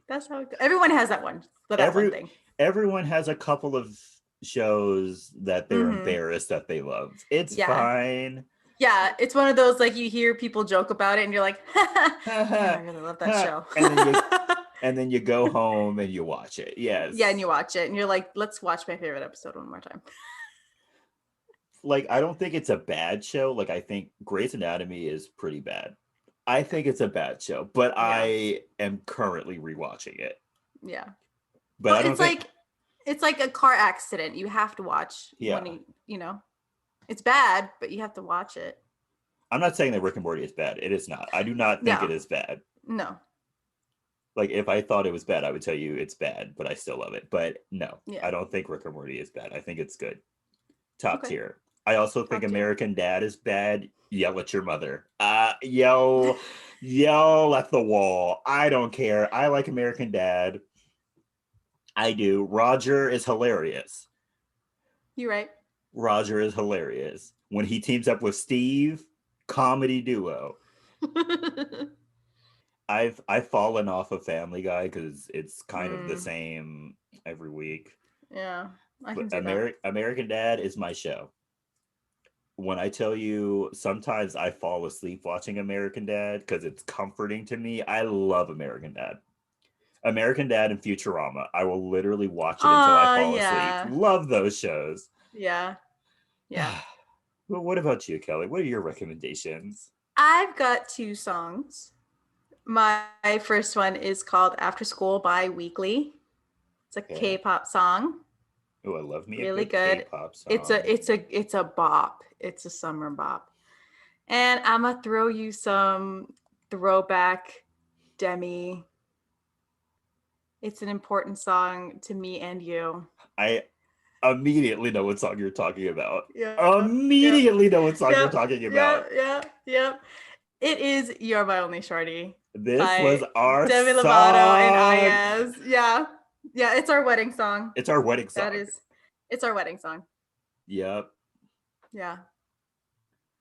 that's how it goes. Everyone has that one, but that one Every thing. everyone has a couple of shows that they're Hmm. embarrassed that they loved. It's Yeah. fine. Yeah. It's one of those like you hear people joke about it and you're like, damn, I really love that show. and then you go home and you watch it. Yeah, and Yes. you watch it and you're like, let's watch my favorite episode one more time. Like, I don't think it's a bad show. Like, I think Grey's Anatomy is pretty bad. I think it's a bad show, but Yeah. I am currently rewatching it. Yeah. But Well, I don't think it's like a car accident. You have to watch when yeah. you know, it's bad, but you have to watch it. I'm not saying that Rick and Morty is bad. It is not. I do not think it No. is bad. No. Like, if I thought it was bad, I would tell you it's bad, but I still love it. But no, Yeah. I don't think Rick and Morty is bad. I think it's good. Top Okay. tier. I also think Top tier. American Dad is bad. Yell at your mother. Yell at the wall. I don't care. I like American Dad. I do. Roger is hilarious. You're right. Roger is hilarious. When he teams up with Steve, comedy duo. I've fallen off of Family Guy because it's kind of the Mm, same every week. yeah, I can But see that. American Dad is my show. When I tell you, sometimes I fall asleep watching American Dad because it's comforting to me. I love American Dad. American Dad and Futurama. I will literally watch it until I fall asleep. Yeah. Love those shows. Yeah. Yeah. Well, what about you, Kelly? What are your recommendations? I've got two songs. My first one is called After School by Weekly. It's a Okay. K-pop song. Oh, I love me a Really good good. K-pop It's song. a bop. It's a summer bop. And I'm gonna throw you some throwback Demi. It's an important song to me and you. I immediately know what song you're talking about. Yeah. Yep. Immediately know what song you're Yep. talking about. Yep. Yep. Yep. It is You're My Only Shorty This was by our Demi Lovato and song. Ayaz. Yeah. Yeah, it's our wedding song. It's our wedding That song. is it's our wedding song. Yep. Yeah.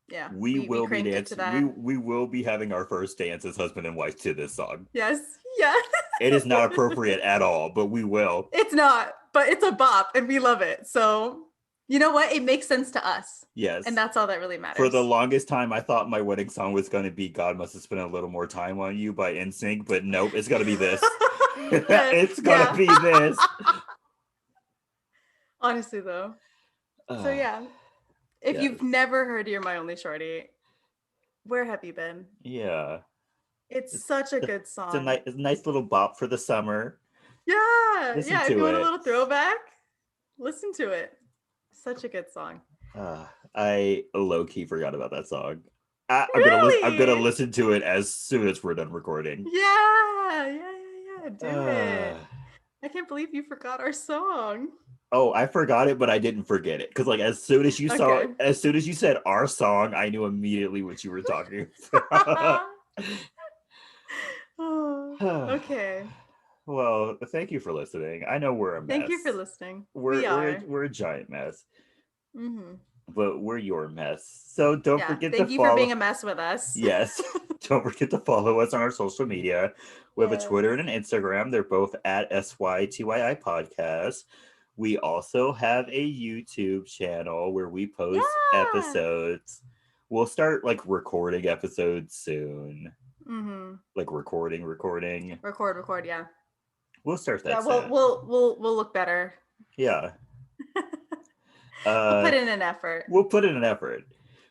Yeah. We We will be cranked it to dancing. that. We will be having our first dance as husband and wife to this song. Yes. Yeah. It is not appropriate at all, but we will. It's not, but it's a bop and we love it. So, You know what? It makes sense to us. Yes. And that's all that really matters. For the longest time, I thought my wedding song was going to be God Must Have Spent a Little More Time on You by NSYNC, but nope, it's got to be this. It's got to be this. Honestly, though. So, yeah. If you've never heard You're My Only Shorty, where have you been? Yeah. It's such a good song. It's a nice little bop for the summer. Yeah. Listen If to you want a it. little throwback, listen to it. Such a good song. I low-key forgot about that song. I'm Really? gonna listen to it as soon as we're done recording. Yeah. Do it. I can't believe you forgot our song. Oh, I forgot it, but I didn't forget it because, like, as soon as you said our song, I knew immediately what you were talking about. Okay. Well, thank you for listening. I know we're a mess. Thank you for listening. We're a giant mess. Mm-hmm. But we're your mess. So don't forget to follow. Thank you for being a mess with us. Yes. Don't forget to follow us on our social media. We have a Twitter and an Instagram. They're both at SYTYI Podcast. We also have a YouTube channel where we post episodes. We'll start like recording episodes soon. Mm-hmm. Like recording. Record, yeah. We'll start that. Yeah, we'll look better. Yeah. We'll put in an effort.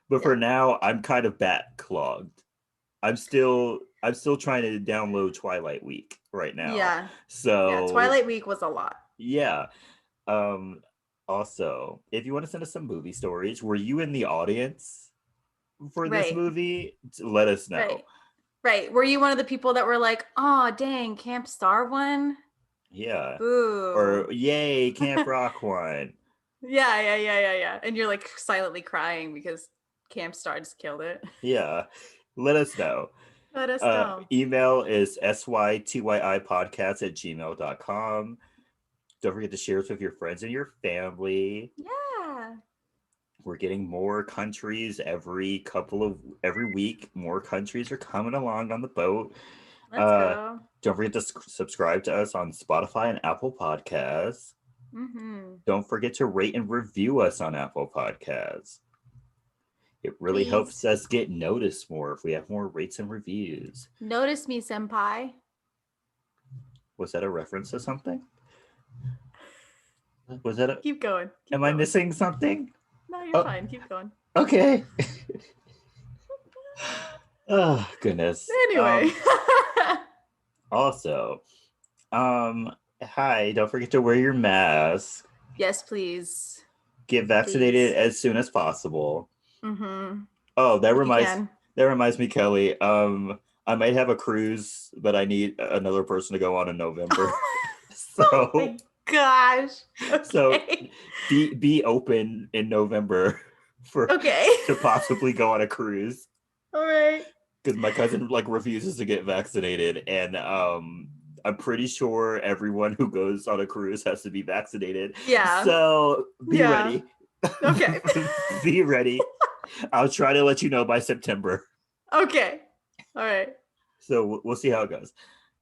But for now, I'm kind of backlogged. I'm still trying to download Twilight Week right now. Yeah. So Twilight Week was a lot. Yeah. Also, if you want to send us some movie stories, were you in the audience for this movie? Let us know. Right. Were you one of the people that were like, oh dang, Camp Star won? Yeah. Boo. Or yay, Camp Rock won. Yeah. And you're like silently crying because Camp Star just killed it. Yeah. Let us know. Email is sytyipodcast@gmail.com. Don't forget to share us with your friends and your family. Yeah. We're getting more countries every week. More countries are coming along on the boat. Let's go. Don't forget to subscribe to us on Spotify and Apple Podcasts. Mm-hmm. Don't forget to rate and review us on Apple Podcasts. It really helps us get noticed more if we have more rates and reviews. Notice me, senpai. Was that a reference to something? Was that a... Keep going. Am I missing something? No, you're fine. Keep going. Okay. Oh, goodness. Anyway. Also, hi, don't forget to wear your mask. Yes, please. Get vaccinated as soon as possible. Mm-hmm. Oh, that reminds me, Kelly. I might have a cruise, but I need another person to go on in November. Oh my gosh. Okay. So be open in November to possibly go on a cruise. All right. Because my cousin like refuses to get vaccinated, and I'm pretty sure everyone who goes on a cruise has to be vaccinated. Yeah. So be ready. Okay. Be ready. I'll try to let you know by September. Okay. All right. So we'll see how it goes.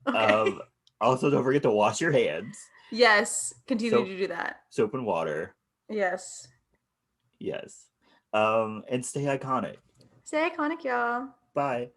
Okay. Also, don't forget to wash your hands. Yes. Continue to do that. Soap and water. Yes. And stay iconic. Stay iconic, y'all. Bye.